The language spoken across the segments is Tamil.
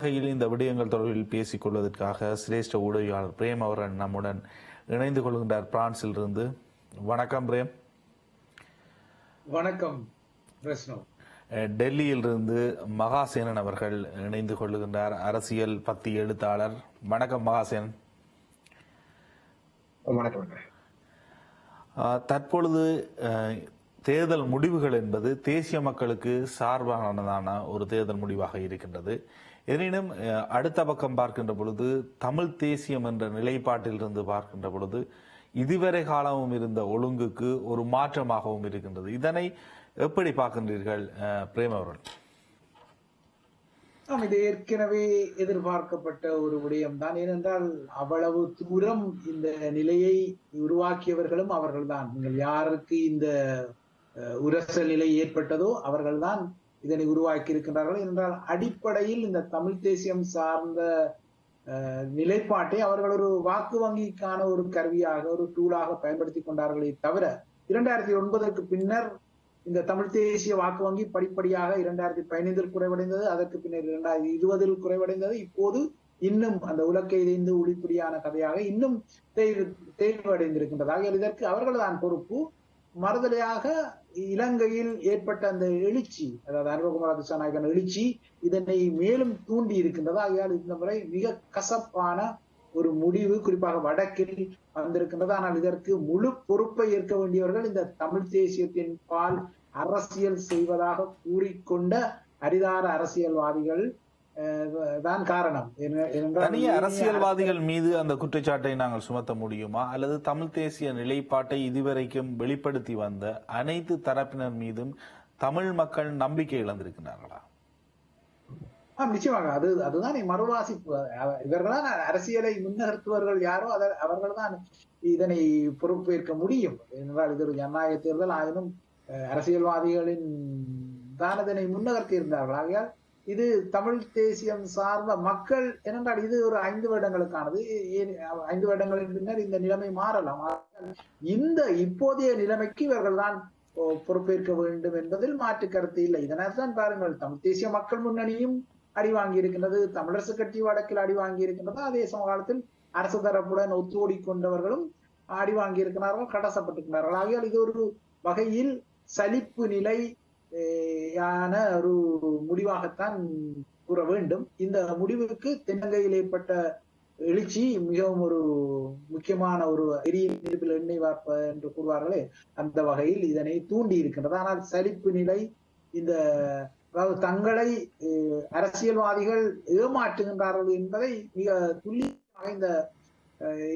வகையில் இந்த விடயங்கள் தொடர்பில் பேசிக் கொள்வதற்காக சிரேஷ்ட ஊடகவியலாளர் பிரேம் அவர்கள் நம்முடன் இணைந்து கொள்கின்றார் பிரான்சில் இருந்து. வணக்கம் பிரேம். வணக்கம். டெல்லியிலிருந்து மகாசேனன் அவர்கள் இணைந்து கொள்ளுகின்றார், அரசியல் பத்தி எழுத்தாளர். வணக்கம் மகாசேனன். வணக்கம். தற்பொழுது தேர்தல் முடிவுகள் என்பது தேசிய மக்களுக்கு சார்பானதான ஒரு தேர்தல் முடிவாக இருக்கின்றது. எனினும் அடுத்த பக்கம் பார்க்கின்ற பொழுது தமிழ் தேசியம் என்ற நிலைப்பாட்டில் இருந்து பார்க்கின்ற பொழுது இதுவரை காலமும் இருந்த ஒழுங்குக்கு ஒரு மாற்றமாகவும் இருக்கின்றது. இதனை எப்படி பார்க்கின்றீர்கள் பிரேம் அவர்கள்? இது ஏற்கனவே எதிர்பார்க்கப்பட்ட ஒரு விடயம்தான். ஏனென்றால் அவ்வளவு தூரம் இந்த நிலையை உருவாக்கியவர்களும் அவர்கள்தான். நீங்கள் யாருக்கு இந்த உரசல் நிலை ஏற்பட்டதோ அவர்கள்தான் இதனை உருவாக்கி இருக்கின்றார்கள். என்றால் அடிப்படையில் இந்த தமிழ் தேசியம் சார்ந்த நிலைப்பாட்டை அவர்கள் ஒரு வாக்கு வங்கிக்கான ஒரு கருவியாக, ஒரு டூலாக பயன்படுத்தி கொண்டார்களே தவிர 2009க்கு பின்னர் இந்த தமிழ் தேசிய வாக்கு வங்கி படிப்படியாக 2015 குறைவடைந்தது, அதற்கு பின்னர் 2020 குறைவடைந்தது. இப்போது இன்னும் அந்த உலக்கை இணைந்து ஒளிப்படியான கதையாக இன்னும் தேர்வடைந்திருக்கின்றதாக. இதற்கு அவர்கள்தான் பொறுப்பு. மறுதலையாக இலங்கையில் ஏற்பட்ட அந்த எழுச்சி, அதாவது அனுரகுமார திசாநாயகன் எழுச்சி இதனை மேலும் தூண்டி இருக்கின்றது. ஆகையால் இந்த முறை மிக கசப்பான ஒரு முடிவு குறிப்பாக வடக்கில் வந்திருக்கின்றது. ஆனால் இதற்கு முழு பொறுப்பை ஏற்க வேண்டியவர்கள் இந்த தமிழ் தேசியத்தின் பால் அரசியல் செய்வதாக கூறிக்கொண்ட அரிதார அரசியல்வாதிகள் தான் காரணம். தனிய அரசியல்வாதிகள் மீது அந்த குற்றச்சாட்டை நாங்கள் சுமத்த முடியுமா, அல்லது தமிழ் தேசிய நிலைப்பாட்டை இதுவரைக்கும் வெளிப்படுத்தி வந்த அனைத்து தரப்பினர் மீதும் தமிழ் மக்கள் நம்பிக்கை இழந்திருக்கிறார்களா? நிச்சயமாக அதுதான் மறுவாசிப்பு. இவர்கள்தான் அரசியலை முன்னகர்த்துவர்கள் யாரோ அவர்கள்தான் இதனை பொறுப்பேற்க முடியும். என்றால் இது ஒரு ஜனநாயக தேர்தல் ஆயினும் அரசியல்வாதிகளின் தான் இதனை முன்னகர்த்தி இருந்தார்கள். ஆகையால் இது தமிழ் தேசியம் சார்ந்த மக்கள் ஏனென்றால் இது ஒரு 5 வருடங்களுக்கானது. 5 வருடங்களின் பின்னர் இந்த நிலைமை மாறலாம். இந்த இப்போதைய நிலைமைக்கு இவர்கள் தான் பொறுப்பேற்க வேண்டும் என்பதில் மாற்று கருத்து இல்லை. இதனால் தான் பாருங்கள், தமிழ் தேசிய மக்கள் முன்னணியும் அடி வாங்கி இருக்கின்றது, தமிழரசு கட்சி வடக்கில் அடி வாங்கி இருக்கின்றது. அதே சமகாலத்தில் அரசு தரப்புடன் ஒத்துோடி கொண்டவர்களும் அடி வாங்கி இருக்கிறார்கள், கடசப்பட்டிருக்கிறார்கள். ஆகையால் இது ஒரு வகையில் சலிப்பு நிலை யான ஒரு முடிவாகத்தான் கூற வேண்டும். இந்த முடிவுக்கு தென்னங்கையில் ஏற்பட்ட எழுச்சி மிகவும் ஒரு முக்கியமான ஒரு எரியின் நெருப்பில் எண்ணெய் வார்ப்ப என்று கூறுவார்களே, அந்த வகையில் இதனை தூண்டி இருக்கின்றது. ஆனால் சலிப்பு நிலை, இந்த அதாவது தங்களை அரசியல்வாதிகள் ஏமாற்றுகின்றார்கள் என்பதை மிக துல்லியமாக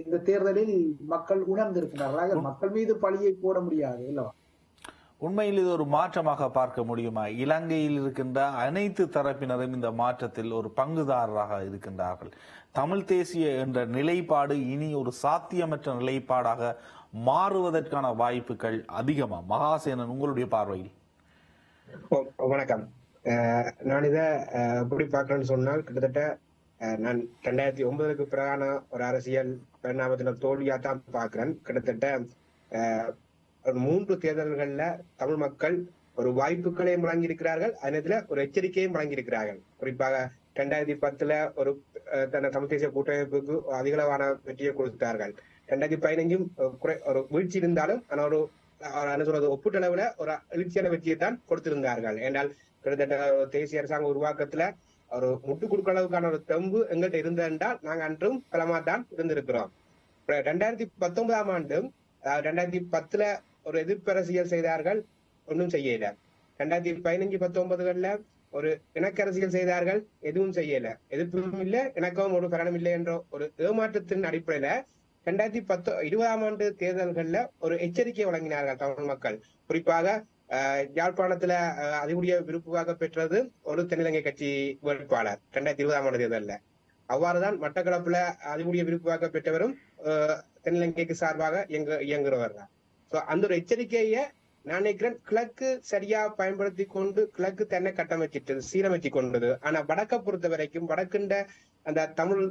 இந்த தேர்தலில் மக்கள் உணர்ந்திருக்கின்றார்கள். மக்கள் மீது பழியை போட முடியாது இல்லவா? உண்மையில் இது ஒரு மாற்றமாக பார்க்க முடியுமா? இலங்கையில் இருக்கின்ற அனைத்து தரப்பினரும் இந்த மாற்றத்தில் ஒரு பங்குதாரராக இருக்கின்றார்கள். தமிழ் தேசிய என்ற நிலைப்பாடு இனி ஒரு சாத்தியமற்ற நிலைப்பாடாக மாறுவதற்கான வாய்ப்புகள் அதிகமா? மகாசேனன், உங்களுடைய பார்வையில். வணக்கம். நான் இதை எப்படி பார்க்கணும்னு சொன்னால், கிட்டத்தட்ட நான் 2009க்கு பிறகான ஒரு அரசியல் பரிணாமத்தின தோல்வியாத்தான் பார்க்கிறேன். கிட்டத்தட்ட 3 தேர்தல்கள்ல தமிழ் மக்கள் ஒரு வாய்ப்புகளையும் வழங்கியிருக்கிறார்கள், அதனத்துல ஒரு எச்சரிக்கையும் வழங்கியிருக்கிறார்கள். குறிப்பாக 2010 ஒரு தமிழ் தேசிய கூட்டமைப்புக்கு அதிகளவான வெற்றியை கொடுத்தார்கள். 2015 ஒரு வீழ்ச்சி இருந்தாலும் ஆனால் ஒரு என்ன சொல்றது, ஒப்புட்டளவுல ஒரு எழுச்சியான வெற்றியை தான் கொடுத்திருந்தார்கள். என்றால் கிட்டத்தட்ட தேசிய அரசாங்க உருவாக்கத்துல ஒரு முட்டு கொடுக்க அளவுக்கான ஒரு தெம்பு எங்கள்கிட்ட இருந்தென்றால் நாங்க அன்றும் பலமா தான் இருந்திருக்கிறோம். 2019ஆம் ஆண்டு 2010 ஒரு எதிர்ப்பு அரசியல் செய்தார்கள், ஒன்றும் செய்யல. 2015-19 ஒரு இணக்க அரசியல் செய்தார்கள், எதுவும் செய்யல. எதிர்ப்பும் இல்லை, இணக்கவும் ஒரு பலனும் இல்லை என்ற ஒரு ஏமாற்றத்தின் அடிப்படையில 2020ஆம் ஆண்டு தேர்தல்கள்ல ஒரு எச்சரிக்கை வழங்கினார்கள் தமிழ் மக்கள். குறிப்பாக யாழ்ப்பாணத்துல அதிகூடிய விருப்பாக பெற்றது ஒரு தென்னிலங்கை கட்சி வேட்பாளர் 2020ஆம் ஆண்டு தேர்தல்ல. அவ்வாறுதான் மட்டக்களப்புல அதிகூடிய விருப்பாக பெற்றவரும் தென்னிலங்கைக்கு சார்பாக இயங்குறவர் தான். அந்த ஒரு எச்சரிக்கைய நான் நினைக்கிறேன் கிழக்கு சரியா பயன்படுத்தி கொண்டு கிழக்கு தன்னை கட்டமைச்சிட்டு சீரமைச்சு கொண்டது. ஆனா வடக்க பொறுத்த வரைக்கும் வடக்குண்ட அந்த தமிழ்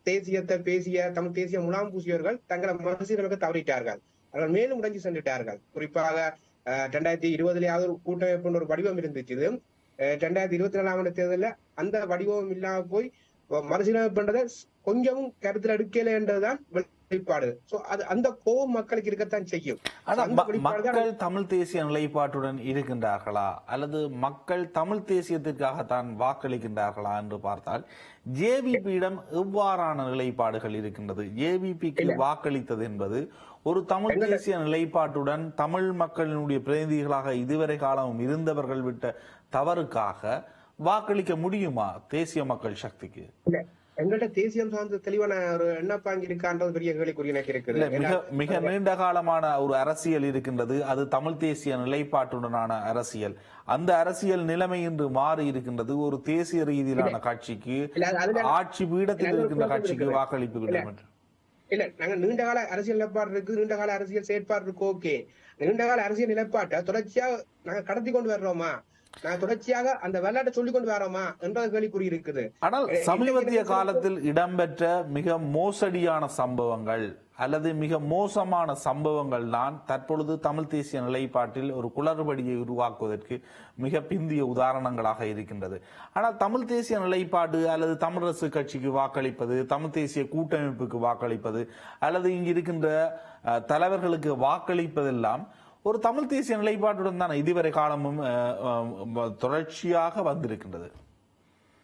தேசியத்தை பேசிய தமிழ் தேசிய முலாம் பூசியவர்கள் தங்களை மறுசீரமைக்க தவறிட்டார்கள். அவர்கள் மேலும் உடைஞ்சு சென்றுட்டார்கள். குறிப்பாக 2020 ஒரு கூட்டமைப்பு ஒரு வடிவம் இருந்துச்சு. 2024 தேர்தலில் அந்த வடிவம் இல்லாம போய் மறுசீலமைப்பு பண்றதை கொஞ்சமும் கருத்தில் எடுக்கல என்றதுதான் வெளிப்பாடு. சோ அது அந்த கோபம் மக்களுக்கு இருக்கத்தான் செய்யும். ஆனா மக்கள் தமிழ் தேசிய நிலைப்பாட்டுடன் இருக்கின்றார்களா அல்லது மக்கள் தமிழ் தேசியத்திற்காகத்தான் வாக்களிக்கின்றார்களா என்று பார்த்தால் ஜேவிபியிடம் எவ்வாறான நிலைப்பாடுகள் இருக்கின்றது? ஜேவிபிக்கு வாக்களித்தது என்பது ஒரு தமிழ் தேசிய நிலைப்பாட்டுடன் தமிழ் மக்களினுடைய பிரதிநிதிகளாக இதுவரை காலமும் இருந்தவர்கள் விட்ட தவறுக்காக வாக்களிக்க முடியுமா தேசிய மக்கள் சக்திக்கு? எங்கள்கிட்ட தேசியம் சார்ந்த தெளிவான ஒரு எண்ணப்பாங்கி இருக்கான்றது பெரிய கேள்விக்குறி எனக்கு இருக்குது. மிக நீண்ட காலமான ஒரு அரசியல் இருக்கின்றது, அது தமிழ் தேசிய நிலைப்பாட்டுடனான அரசியல். அந்த அரசியல் நிலைமை இன்று மாறி இருக்கின்றது. ஒரு தேசிய ரீதியிலான கட்சிக்கு, ஆட்சி பீடத்தில் இருக்கின்ற கட்சிக்கு வாக்களிப்பு வேண்டும் என்று இல்ல. நாங்க நீண்ட கால அரசியல் நிலைப்பாடு இருக்கு, நீண்ட கால அரசியல் செயற்பாடு இருக்கு. ஓகே, நீண்ட கால அரசியல் நிலைப்பாட்டை தொடர்ச்சியா நாங்க கடத்தி கொண்டு வர்றோமா, நாங்க தொடர்ச்சியாக அந்த விளையாட்டை சொல்லிக் கொண்டு வரோமா என்ற கேள்விக்குறி இருக்குது. ஆனால் சமீபத்திய காலத்தில் இடம்பெற்ற மிக மோசடியான சம்பவங்கள் அல்லது மிக மோசமான சம்பவங்கள் தான் தற்பொழுது தமிழ் தேசிய நிலைப்பாட்டில் ஒரு குளறுபடியை உருவாக்குவதற்கு மிக பிந்திய உதாரணங்களாக இருக்கின்றது. ஆனால் தமிழ் தேசிய நிலைப்பாடு அல்லது தமிழரசு கட்சிக்கு வாக்களிப்பது, தமிழ் தேசிய கூட்டமைப்புக்கு வாக்களிப்பது அல்லது இங்கு இருக்கின்ற தலைவர்களுக்கு வாக்களிப்பதெல்லாம் ஒரு தமிழ் தேசிய நிலைப்பாட்டுடன் தான் இதுவரை காலமும் தொடர்ச்சியாக வந்திருக்கின்றது.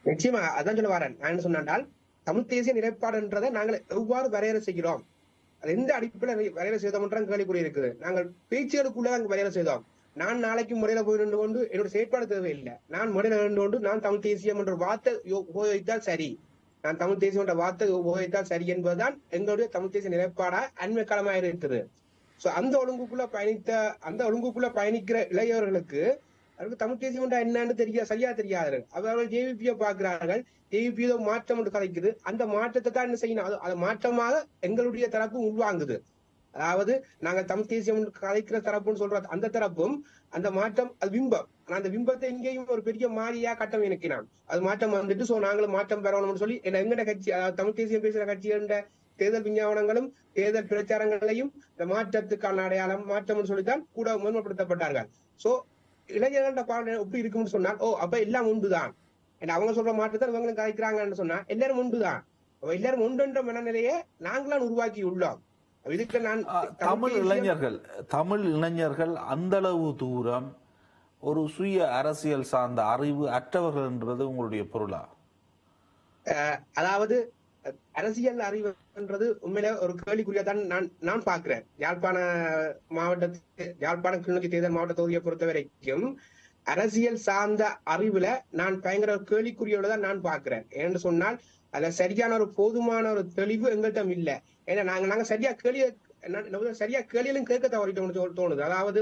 நிச்சயமா அதான் சொல்ல வரேன். நான் என்ன சொன்னால் தமிழ் தேசிய நிலைப்பாடுன்றதை நாங்கள் எவ்வாறு வரையறை செய்கிறோம், அது எந்த அடிப்படையில் வரையறை செய்தோம் என்ற கேள்விக்குறி இருக்குது. நாங்கள் பேச்சுகளுக்குள்ள அங்கு வரையறை செய்தோம். நான் நாளைக்கு முறையில போய் நின்று கொண்டு என்னோட செயற்பாடு தேவையில்லை. நான் முறையில நின்று கொண்டு நான் தமிழ் தேசியம் என்ற வார்த்தை உபயோகித்தால் சரி, நான் தமிழ் தேசியம் என்ற வார்த்தை உபயோகித்தால் சரி என்பதுதான் எங்களுடைய தமிழ் தேசிய நிலைப்பாடா அண்மை காலமாக இருக்குது. சோ அந்த ஒழுங்குக்குள்ள பயணிக்கிற இளையவர்களுக்கு அவருக்கு தமிழ் தேசியம் என்னன்னு சரியா தெரியாது. அவர்கள் ஜேவிபியை பார்க்கிறார்கள், ஜேவிபி மாற்றம் என்று கதைக்குது. அந்த மாற்றத்தை தான் என்ன செய்யணும், அது மாற்றமாக எங்களுடைய தரப்பு உள்வாங்குது. அதாவது நாங்கள் தமிழ் தேசியம் கதைக்கிற தரப்புன்னு சொல்ற அந்த தரப்பும் அந்த மாற்றம் அது பிம்பம். ஆனா அந்த பிம்பத்தை இங்கேயும் ஒரு பெரிய மாறியா கட்டம் இணைக்கினான். அது மாற்றம் வந்துட்டு சோ நாங்களும் மாற்றம் பெறணும்னு சொல்லி எங்கட கட்சி, அதாவது தமிழ் தேசியம் பேசுற கட்சிகள தேர்தல் விஞ்ஞாபனங்களும் தேர்தல் பிரச்சாரங்களையும் இந்த மாற்றத்துக்கான அடையாளம் மாற்றம் சொல்லித்தான் கூட முன்மைப்படுத்தப்பட்டார்கள். சோ இளைஞர்கள பாடம் எப்படி இருக்கும்னு சொன்னால், அப்ப எல்லாம் உண்டுதான், அவங்க சொல்ற மாற்றத்தை இவங்களும் கதைக்கிறாங்கன்னு சொன்னா எல்லாரும் உண்டுதான், எல்லாரும் உண்டுன்ற மனநிலையை நாங்களாம் உருவாக்கி உள்ளோம். இதுக்கு நான் தமிழ் இளைஞர்கள் அந்த அளவு தூரம் ஒரு சுய அரசியல் சார்ந்த அறிவு அற்றவர்கள் என்றது உங்களுடைய பொருளா? அதாவது அரசியல் அறிவுன்றது உண்மையில ஒரு கேள்விக்குறியா தான் நான் பாக்குறேன். யாழ்ப்பாணம் கிளிநொச்சி தேர்தல் மாவட்ட தொகுதியை பொறுத்த வரைக்கும் அரசியல் சார்ந்த அறிவுல நான் பயங்கர கேள்விக்குறியோட தான் நான் பாக்குறேன். ஏன்னு சொன்னால் அதுல சரியான ஒரு போதுமான ஒரு தெளிவு எங்கள்கிட்ட இல்ல. ஏன்னா நாங்க சரியா கேள்வியிலும் கேட்க தவறிட்டோம்னு தோணுது. அதாவது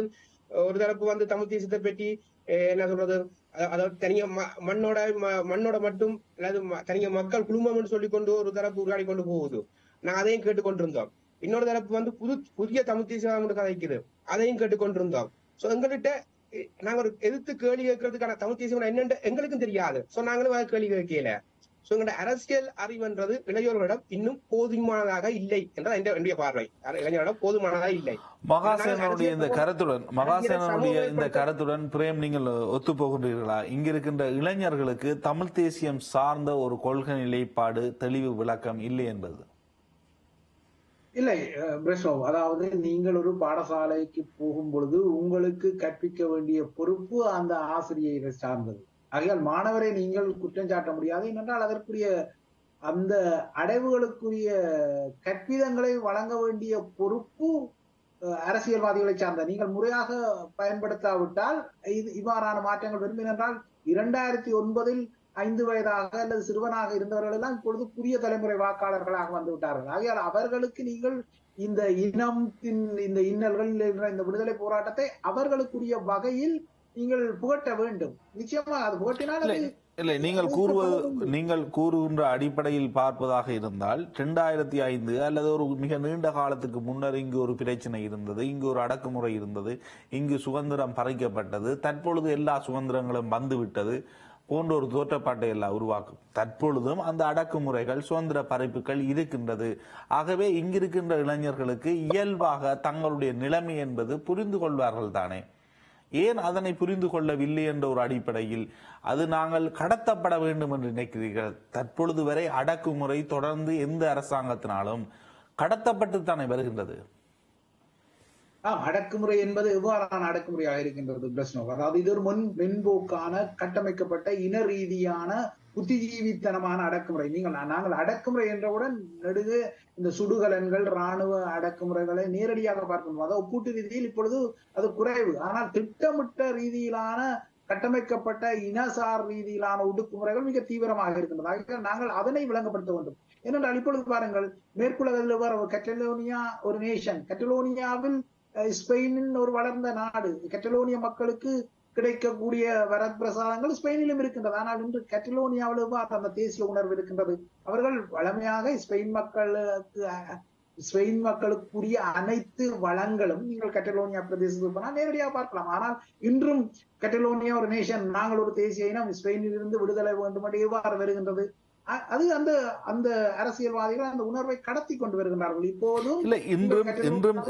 ஒரு தரப்பு தமிழ் தேசியத்தை பற்றி என்ன சொல்றது, அதாவது தனியா மண்ணோட மட்டும் அல்லது தனியா மக்கள் குழுமம் சொல்லிக்கொண்டு ஒரு தரப்பு உருவாடி கொண்டு போகுது. நாங்க அதையும் கேட்டுக்கொண்டிருந்தோம். இன்னொரு தரப்பு புதிய தமிழ் தேசியம் கதைக்குது, அதையும் கேட்டுக்கொண்டிருந்தோம். சோ எங்ககிட்ட நாங்க ஒரு எதிர்த்து கேள்வி கேட்கறதுக்கான தமிழ் தேசியம் என்னன்னு எங்களுக்கும் தெரியாது. சோ நாங்களும் கேள்வி கேட்கல. சோ எங்களோட அரசியல் அறிவுன்றது இளைஞர்களிடம் இன்னும் போதுமானதாக இல்லை என்றது என்னுடைய பார்வை. இளைஞர்களிடம் போதுமானதாக இல்லை. மகாசேனனுடைய இந்த கருத்துடன் பிரேம் நீங்கள் ஒத்து போகின்றீர்களா? இங்க இருக்கின்ற இளைஞர்களுக்கு தமிழ் தேசியம் சார்ந்த ஒரு கொள்கை நிலைப்பாடு தெளிவு விளக்கம் இல்லை என்பது இல்லை பிரஷ்னோ. அதாவது நீங்கள் ஒரு பாடசாலைக்கு போகும் பொழுது உங்களுக்கு கற்பிக்க வேண்டிய பொறுப்பு அந்த ஆசிரியரை சார்ந்தது. ஆகையால் மாணவரை நீங்கள் குற்றம் சாட்ட முடியாது. ஏனென்றால் அதற்குரிய அந்த அடைவுகளுக்குரிய கற்பிதங்களை வழங்க வேண்டிய பொறுப்பு அரசியல்வாதிகளை சார்ந்த. நீங்கள் முறையாக பயன்படுத்தாவிட்டால் இவ்வாறான மாற்றங்கள் வரும். ஏனென்றால் 2009 5 வயதாக அல்லது சிறுவனாக இருந்தவர்கள் எல்லாம் இப்பொழுது புதிய தலைமுறை வாக்காளர்களாக வந்து விட்டார்கள். ஆகையால் அவர்களுக்கு நீங்கள் இந்த இனத்தின் இந்த இன்னல்கள் இந்த விடுதலை போராட்டத்தை அவர்களுக்குரிய வகையில் நீங்கள் புகட்ட வேண்டும். நிச்சயமாக அது புகட்டினால் இல்லை, நீங்கள் கூறுகின்ற அடிப்படையில் பார்ப்பதாக இருந்தால் 2005 அல்லது ஒரு மிக நீண்ட காலத்துக்கு முன்னர் இங்கு ஒரு பிரச்சனை இருந்தது, இங்கு ஒரு அடக்குமுறை இருந்தது, இங்கு சுதந்திரம் பறிக்கப்பட்டது, தற்பொழுது எல்லா சுதந்திரங்களும் வந்துவிட்டது போன்ற ஒரு தோற்றப்பாட்டை எல்லாம் உருவாக்கும். தற்பொழுதும் அந்த அடக்குமுறைகள் சுதந்திர பறிப்புகள் இருக்கின்றது. ஆகவே இங்கிருக்கின்ற இளைஞர்களுக்கு இயல்பாக தங்களுடைய நிலைமை என்பது புரிந்து கொள்வார்கள் தானே. ஏன் அதனை புரிந்து கொள்ளவில்லை என்ற ஒரு அடிப்படையில் அது நாங்கள் கடத்தப்பட வேண்டும் என்று நினைக்கிறீர்கள்? தற்பொழுது வரை அடக்குமுறை தொடர்ந்து எந்த அரசாங்கத்தினாலும் கடத்தப்பட்டு தானே வருகின்றது. அடக்குமுறை என்பது எவ்வாறான அடக்குமுறையாக இருக்கின்றது பிரச்சனை? அதாவது இது ஒரு மென்போக்கான கட்டமைக்கப்பட்ட இன ரீதியான புத்திஜீவித்தனமான அடக்குமுறை. நாங்கள் அடக்குமுறை என்றவுடன் நெடுகு இந்த சுடுகலன்கள் ராணுவ அடக்குமுறைகளை நேரடியாக பார்க்கணும். அதாவது ஒப்பீட்டு ரீதியில் இப்பொழுது அது குறைவு. ஆனால் திட்டமிட்ட ரீதியிலான கட்டமைக்கப்பட்ட இனசார் ரீதியிலான ஒடுக்குமுறைகள் மிக தீவிரமாக இருக்கின்றது. நாங்கள் அதனை விளங்கப்படுத்த வேண்டும். ஏனென்றால் இப்பொழுது பாருங்கள், மேற்குலகில் கட்டலோனியா ஒரு நேஷன். கட்டலோனியாவில் ஸ்பெயினின் ஒரு வளர்ந்த நாடு. கட்டலோனிய மக்களுக்கு கிடைக்கக்கூடிய வரப்பிரசாதங்கள் ஸ்பெயினிலும் இருக்கின்றது. ஆனால் இன்று கட்டலோனியாவில் அந்த தேசிய உணர்வு இருக்கின்றது. அவர்கள் வளமையாக ஸ்பெயின் மக்களுக்குரிய அனைத்து வளங்களும் நீங்கள் கட்டலோனியா பிரதேசத்துக்கு போனால் நேரடியாக பார்க்கலாம். ஆனால் இன்றும் கட்டலோனியா ஒரு நேஷன், நாங்கள் ஒரு தேசிய இனம், ஸ்பெயினில் இருந்து விடுதலை வேண்டும் என்று எவ்வாறு வருகின்றது? அது அந்த அரசியல்வாதிகள் அந்த உணர்வை கடத்தி கொண்டு வருகின்றார்கள். இப்போதும் இல்லை,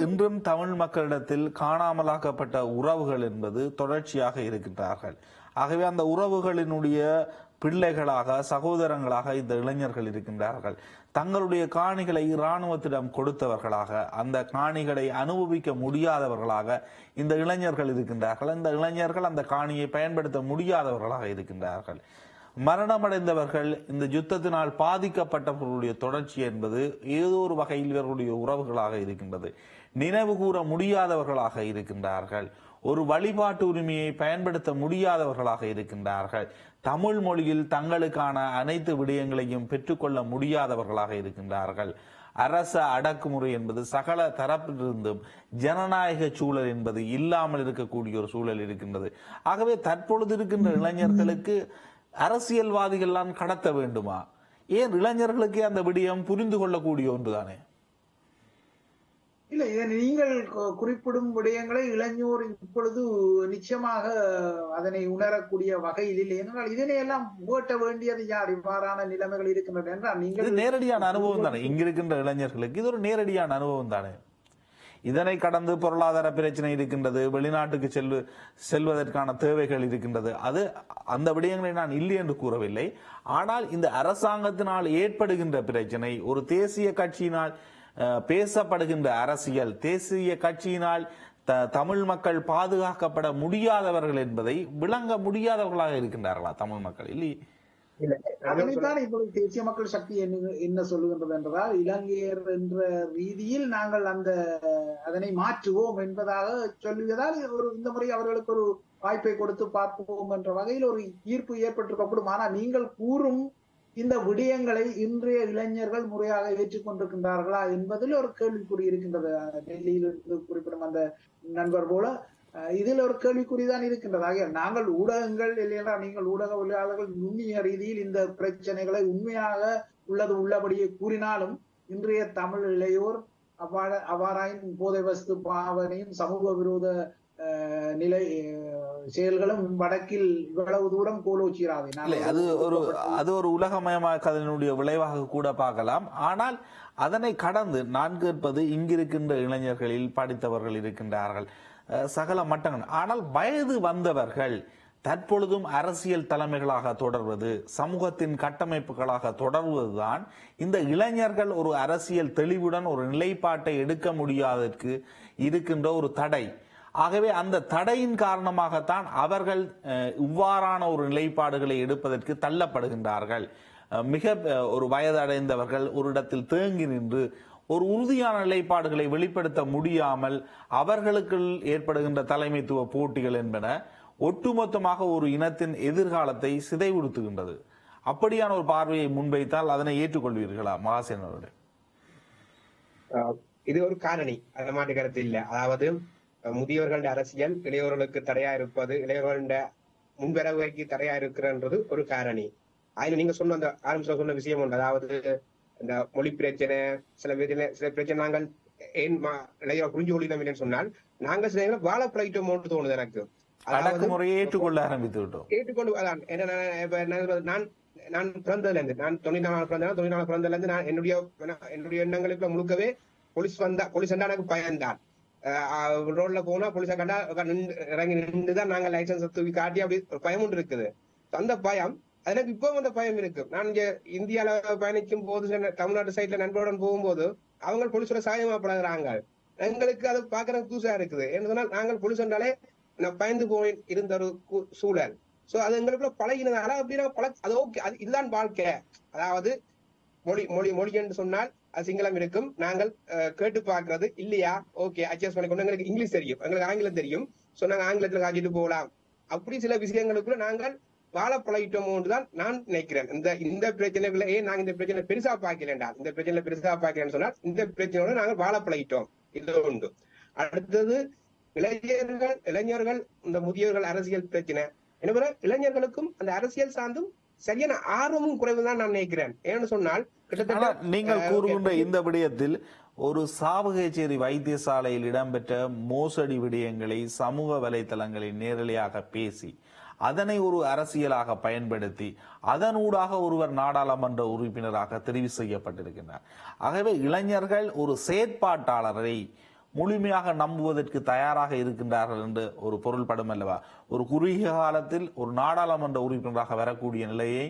இன்றும் தமிழ் மக்களிடத்தில் காணாமலாக்கப்பட்ட உறவுகள் என்பது தொடர்ச்சியாக இருக்கின்றார்கள். ஆகவே அந்த உறவுகளினுடைய பிள்ளைகளாக சகோதரங்களாக இந்த இளைஞர்கள் இருக்கின்றார்கள். தங்களுடைய காணிகளை இராணுவத்திடம் கொடுத்தவர்களாக, அந்த காணிகளை அனுபவிக்க முடியாதவர்களாக இந்த இளைஞர்கள் இருக்கின்றார்கள். இந்த இளைஞர்கள் அந்த காணியை பயன்படுத்த முடியாதவர்களாக இருக்கின்றார்கள். மரணமடைந்தவர்கள், இந்த யுத்தத்தினால் பாதிக்கப்பட்டவர்களுடைய தொடர்ச்சி என்பது ஏதோ ஒரு வகையில் இவர்களுடைய உறவுகளாக இருக்கின்றது. நினைவு கூற முடியாதவர்களாக இருக்கின்றார்கள். ஒரு வழிபாட்டு உரிமையை பயன்படுத்த முடியாதவர்களாக இருக்கின்றார்கள். தமிழ் மொழியில் தங்களுக்கான அனைத்து விடயங்களையும் பெற்றுக்கொள்ள முடியாதவர்களாக இருக்கின்றார்கள். அரச அடக்குமுறை என்பது சகல தரப்பிலிருந்தும் ஜனநாயக சூழல் என்பது இல்லாமல் இருக்கக்கூடிய ஒரு சூழல் இருக்கின்றது. ஆகவே தற்பொழுது இருக்கின்ற இளைஞர்களுக்கு அரசியல்வாதிகள் கடத்த வேண்டுமா? ஏன் இளைஞர்களுக்கு அந்த விடயம் புரிந்து கொள்ளக்கூடிய ஒன்றுதானே? இல்லை, நீங்கள் குறிப்பிடும் விடயங்களை இளைஞர் இப்பொழுது நிச்சயமாக அதனை உணரக்கூடிய வகையில் இல்லை. என்றால் இதனையெல்லாம் ஓட்ட வேண்டியது யார்? இவ்வாறான நிலைமைகள் இருக்கின்றன என்றால் நீங்கள் நேரடியான அனுபவம் தானே இங்கிருக்கின்ற இளைஞர்களுக்கு. இது ஒரு நேரடியான அனுபவம் தானே. இதனை கடந்து பொருளாதார பிரச்சனை இருக்கின்றது, வெளிநாட்டுக்கு செல்வதற்கான தேவைகள் இருக்கின்றது. அந்த விடயங்களை நான் இல்லை என்று கூறவில்லை. ஆனால் இந்த அரசாங்கத்தினால் ஏற்படுகின்ற பிரச்சனை, ஒரு தேசிய கட்சியினால் பேசப்படுகின்ற அரசியல், தேசிய கட்சியினால் தமிழ் மக்கள் பாதுகாக்கப்பட முடியாதவர்கள் என்பதை விளங்க முடியாதவர்களாக இருக்கின்றார்களா தமிழ் மக்கள்? இல்லை, அதனைத்தான் இப்பொழுது தேசிய மக்கள் சக்தி என்ன சொல்லுகின்றது என்றால், இலங்கையர் என்ற ரீதியில் நாங்கள் அதனை மாற்றுவோம் என்பதாக சொல்லுவதால் இந்த முறை அவர்களுக்கு ஒரு வாய்ப்பை கொடுத்து பார்ப்போம் என்ற வகையில் ஒரு ஈர்ப்பு ஏற்பட்டிருக்கக்கூடும். ஆனால் நீங்கள் கூறும் இந்த விடயங்களை இன்றைய இளைஞர்கள் முறையாக ஏற்றுக்கொண்டிருக்கின்றார்களா என்பதில் ஒரு கேள்விக்குறி இருக்கின்றது. டெல்லியில் இருந்து குறிப்பிடும் அந்த நண்பர் போல இதில் ஒரு கேள்விக்குறிதான் இருக்கின்றது. ஆகிய நாங்கள் ஊடகங்கள் இல்லையா, நீங்கள் ஊடகவியலாளர்கள் நுண்ணிய ரீதியில் இந்த பிரச்சனைகளை உண்மையாக உள்ளபடியே கூறினாலும் இன்றைய தமிழ் இளையோர் அவ்வாறாயின் போதை வஸ்து பாவனையும் சமூக விரோத நிலை செயல்களும் வடக்கில் இவ்வளவு தூரம் கோலோச்சிராது. அது ஒரு உலகமயமாக்கதனுடைய விளைவாக கூட பார்க்கலாம். ஆனால் அதனை கடந்து நான் கேட்பது, இங்கிருக்கின்ற இளைஞர்களில் படித்தவர்கள் இருக்கின்றார்கள், சகல மட்டங்கள். ஆனால் வயது வந்தவர்கள் தற்பொழுதும் அரசியல் தலைமைகளாக தொடர்வது, சமூகத்தின் கட்டமைப்புகளாக தொடர்வதுதான் இந்த இளைஞர்கள் ஒரு அரசியல் தெளிவுடன் ஒரு நிலைப்பாட்டை எடுக்க முடியாததற்கு இருக்கின்ற ஒரு தடை. ஆகவே அந்த தடையின் காரணமாகத்தான் அவர்கள் இவ்வாறான ஒரு நிலைப்பாடுகளை எடுப்பதற்கு தள்ளப்படுகின்றார்கள். மிக ஒரு வயதடைந்தவர்கள் ஒரு இடத்தில் தேங்கி நின்று ஒரு உறுதியான நிலைப்பாடுகளை வெளிப்படுத்த முடியாமல் அவர்களுக்குள் ஏற்படுகின்ற தலைமைத்துவ போட்டிகள் என்பன ஒட்டுமொத்தமாக ஒரு இனத்தின் எதிர்காலத்தை சிதைவுறுத்துகின்றது. அப்படியான ஒரு பார்வையை முன்வைத்தால் அதனை ஏற்றுக்கொள்வீர்களா மகாசேன் அவர்களே? இது ஒரு காரணி, அது மாற்று கருத்து இல்லை. அதாவது முதியோர்களுடைய அரசியல் இளையோர்களுக்கு தடையா இருப்பது, இளையோர்களுடைய முன்வரவுக்கு தடையா இருக்கிறன்றது ஒரு காரணி. அதுல நீங்க சொன்ன அந்த ஆரம்பத்தில் சொன்ன விஷயம் உண்டு. அதாவது இந்த மொழி பிரச்சனை, சில பிரச்சனை நாங்கள் ஏன் இளையோர் புரிஞ்சு கொள்ளலாம் சொன்னால், நாங்கள் சில வாழ பழகிட்டோமோன்னு தோணுது எனக்கு. அடக்குமுறையை ஏற்றுக்கொள்ள ஆரம்பித்து விட்டோம். ஏற்றுக்கொண்டு அதான் நான் பிறந்ததுல இருந்து, நான் 94 பிறந்ததுல இருந்து நான் என்னுடைய எண்ணங்களுக்கு முழுக்கவே போலீஸ் வந்தா எனக்கு பயந்தான். ரோட்ல போனா போலீஸா கண்டா இறங்கி நின்றுதான் நாங்க லைசன்ஸ் தூக்கி காட்டி அப்படி ஒரு பயம் ஒன்று இருக்குது. அந்த பயம் எனக்கு இப்போ அந்த பயம் இருக்கு. நான் இங்க இந்தியால பயணிக்கும் போது தமிழ்நாட்டு சைட்ல நண்பருடன் போகும்போது அவங்க போலீஸோட சாயமா பழகுறாங்க. எங்களுக்கு அது பாக்குற புதுசா இருக்குது. என்ன சொன்னால் நாங்கள் போலீஸ் என்றாலே பயந்து போய் இருந்த ஒரு சூழல். சோ அது எங்களுக்குள்ள பழகினதால அப்படின்னா அது ஓகே, அது இதுதான் வாழ்க்கை. அதாவது மொழி என்று சொன்னால் அது சிங்களம் இருக்கும், நாங்கள் கேட்டு பாக்குறது இல்லையா, ஓகே அட்ஜஸ்ட் பண்ணிக்கொண்டு. எங்களுக்கு இங்கிலீஷ் தெரியும், எங்களுக்கு ஆங்கிலம் தெரியும், சோ நாங்க ஆங்கிலத்துல காட்டிட்டு போகலாம். அப்படி சில விஷயங்களுக்குள்ள நாங்கள் வாழ பழகிட்டோமோன்றுதான் நான் நினைக்கிறேன். இந்த பிரச்சனைகளை நாங்க இந்த பிரச்சனை பெருசா பார்க்கலண்டா, இந்த பிரச்சனை பெருசா பார்க்கலன்னு சொன்னால் இந்த பிரச்சனையோட நாங்கள் வாழ பழகிட்டோம், இது உண்டு. அடுத்தது இளைஞர்கள் இந்த முதியோர்கள் அரசியல் பிரச்சனை என்ன, இளைஞர்களுக்கும் அந்த அரசியல் சார்ந்தும் சரியான ஆர்வமும் குறைவுதான் நான் நினைக்கிறேன். ஏன்னு சொன்னால் நீங்கள் கூறுகின்ற இந்த விடயத்தில் ஒரு சாவகச்சேரி வைத்தியசாலையில் இடம்பெற்ற மோசடி விடயங்களை சமூக வலைதளங்களில் நேரடியாக பேசி அதனை ஒரு அரசியலாக பயன்படுத்தி அதனூடாக ஒருவர் நாடாளுமன்ற உறுப்பினராக தெரிவு செய்யப்பட்டிருக்கின்றார். ஆகவே இளைஞர்கள் ஒரு செயற்பாட்டாளரை முழுமையாக நம்புவதற்கு தயாராக இருக்கின்றார்கள் என்று ஒரு பொருள்படும் அல்லவா? ஒரு குறுகிய காலத்தில் ஒரு நாடாளுமன்ற உறுப்பினராக வரக்கூடிய நிலையை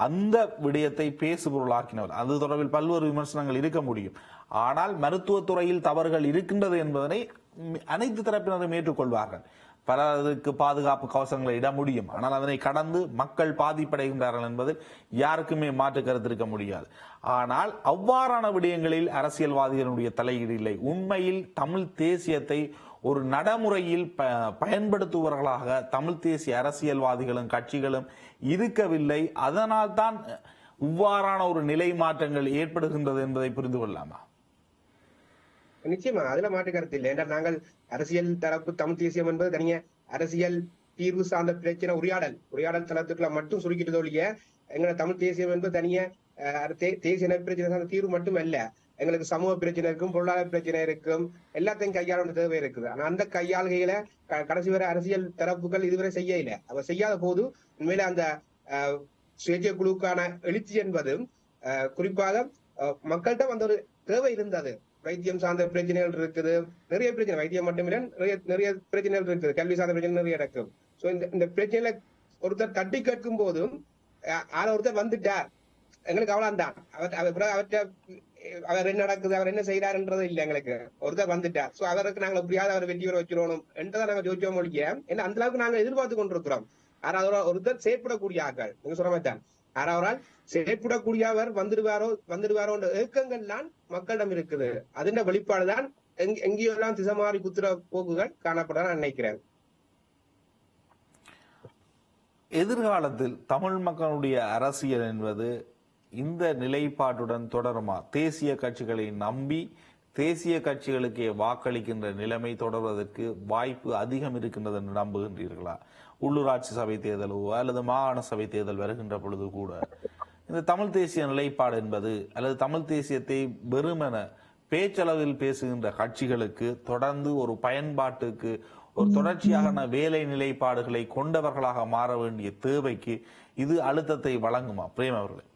அந்த விடயத்தை பேசுபொருளாக்கினவர். அது தொடர்பில் பல்வேறு விமர்சனங்கள் இருக்க முடியும். ஆனால் மருத்துவத்துறையில் தவறுகள் இருக்கின்றது என்பதனை அனைத்து தரப்பினரும் ஏற்றுக்கொள்வார்கள். பலருக்கு பாதுகாப்பு கவசங்களை இட முடியும், ஆனால் அதனை கடந்து மக்கள் பாதிப்படைகின்றார்கள் என்பதில் யாருக்குமே மாற்று கருத்து இருக்க முடியாது. ஆனால் அவ்வாறான விடயங்களில் அரசியல்வாதிகளுடைய தலையீடு இல்லை. உண்மையில் தமிழ் தேசியத்தை ஒரு நடைமுறையில் பயன்படுத்துபவர்களாக தமிழ் தேசிய அரசியல்வாதிகளும் கட்சிகளும் இருக்கவில்லை. அதனால் தான் இவ்வாறான ஒரு நிலை மாற்றங்கள் ஏற்படுகின்றது என்பதை புரிந்து கொள்ளலாமா? நிச்சயமா அதுல மாற்று கருத்து இல்லை. ஏன்னா நாங்கள் அரசியல் தரப்பு தமிழ் தேசியம் என்பது தனிய அரசியல் தீர்வு சார்ந்த பிரச்சனை உரையாடல் தளத்துக்குள்ள மட்டும் சுருக்கிட்டு ஒழிய எங்களை தமிழ் தேசியம் என்பது தனிய தேசிய பிரச்சனை சார்ந்த தீர்வு மட்டும் அல்ல. எங்களுக்கு சமூக பிரச்சனை இருக்கும், பொருளாதார பிரச்சனை இருக்கும், எல்லாத்தையும் கையாள தேவை இருக்குது. ஆனா அந்த கையாளுகையில கடைசி வரை அரசியல் தரப்புகள் இதுவரை செய்யல. அவர் செய்யாத போது உண்மையில அந்த சுயேட்சை குழுக்கான எழுச்சி என்பது குறிப்பாக மக்கள்கிட்ட அந்த ஒரு தேவை இருந்தது. வைத்தியம் சார்ந்த பிரச்சனைகள் இருக்குது, நிறைய பிரச்சனை, வைத்தியம் மட்டுமில்ல நிறைய பிரச்சனைகள் இருக்குது, கல்வி சார்ந்த பிரச்சனை நிறைய இருக்கும். சோ இந்த பிரச்சனையில ஒருத்தர் தட்டி கேட்கும் போதும் ஒருத்தர் வந்துட்டார், எங்களுக்கு அவ்வளவுதான், அவர் என்ன நடக்குது, அவர் என்ன செய்யறாருன்றது இல்லை, எங்களுக்கு ஒருத்தர் வந்துட்டார். சோ அவருக்கு நாங்க எப்படியாவது அவர் வெற்றி பெற வச்சிடணும் என்றதை நாங்க ஜோதிச்சோம் ஒழிய ஏன்னா அந்த அளவுக்கு நாங்க எதிர்பார்த்து கொண்டிருக்கிறோம். யாராவது ஒருத்தர் செயற்படக்கூடிய ஆக்கள், நீங்க சொல்ற மாதிரி தான், யாராவரால் செயற்படக்கூடியவர் வந்துடுவாரோ என்ற ஏக்கங்கள் தான் மக்களிடம் இருக்குது. அதன் வெளிப்பாடுதான் எங்கேயெல்லாம் திசை மாறி குத்துற போக்குகள் காணப்பட நான் நினைக்கிறேன். எதிர்காலத்தில் தமிழ் மக்களுடைய அரசியல் என்பது இந்த நிலைப்பாட்டுடன் தொடருமா? தேசிய கட்சிகளை நம்பி தேசிய கட்சிகளுக்கே வாக்களிக்கின்ற நிலைமை தொடர்வதற்கு வாய்ப்பு அதிகம் இருக்கின்றது என்று நம்புகின்றீர்களா? உள்ளூராட்சி சபை தேர்தலோ அல்லது மாகாண சபை தேர்தல் வருகின்ற பொழுது கூட இந்த தமிழ் தேசிய நிலைப்பாடு என்பது அல்லது தமிழ் தேசியத்தை வெறுமென பேச்சளவில் பேசுகின்ற கட்சிகளுக்கு தொடர்ந்து ஒரு பயன்பாட்டுக்கு ஒரு தொடர்ச்சியான வேலை நிலைப்பாடுகளை கொண்டவர்களாக மாற வேண்டிய தேவைக்கு இது அழுத்தத்தை வழங்குமா? பிரேம் அவர்களே.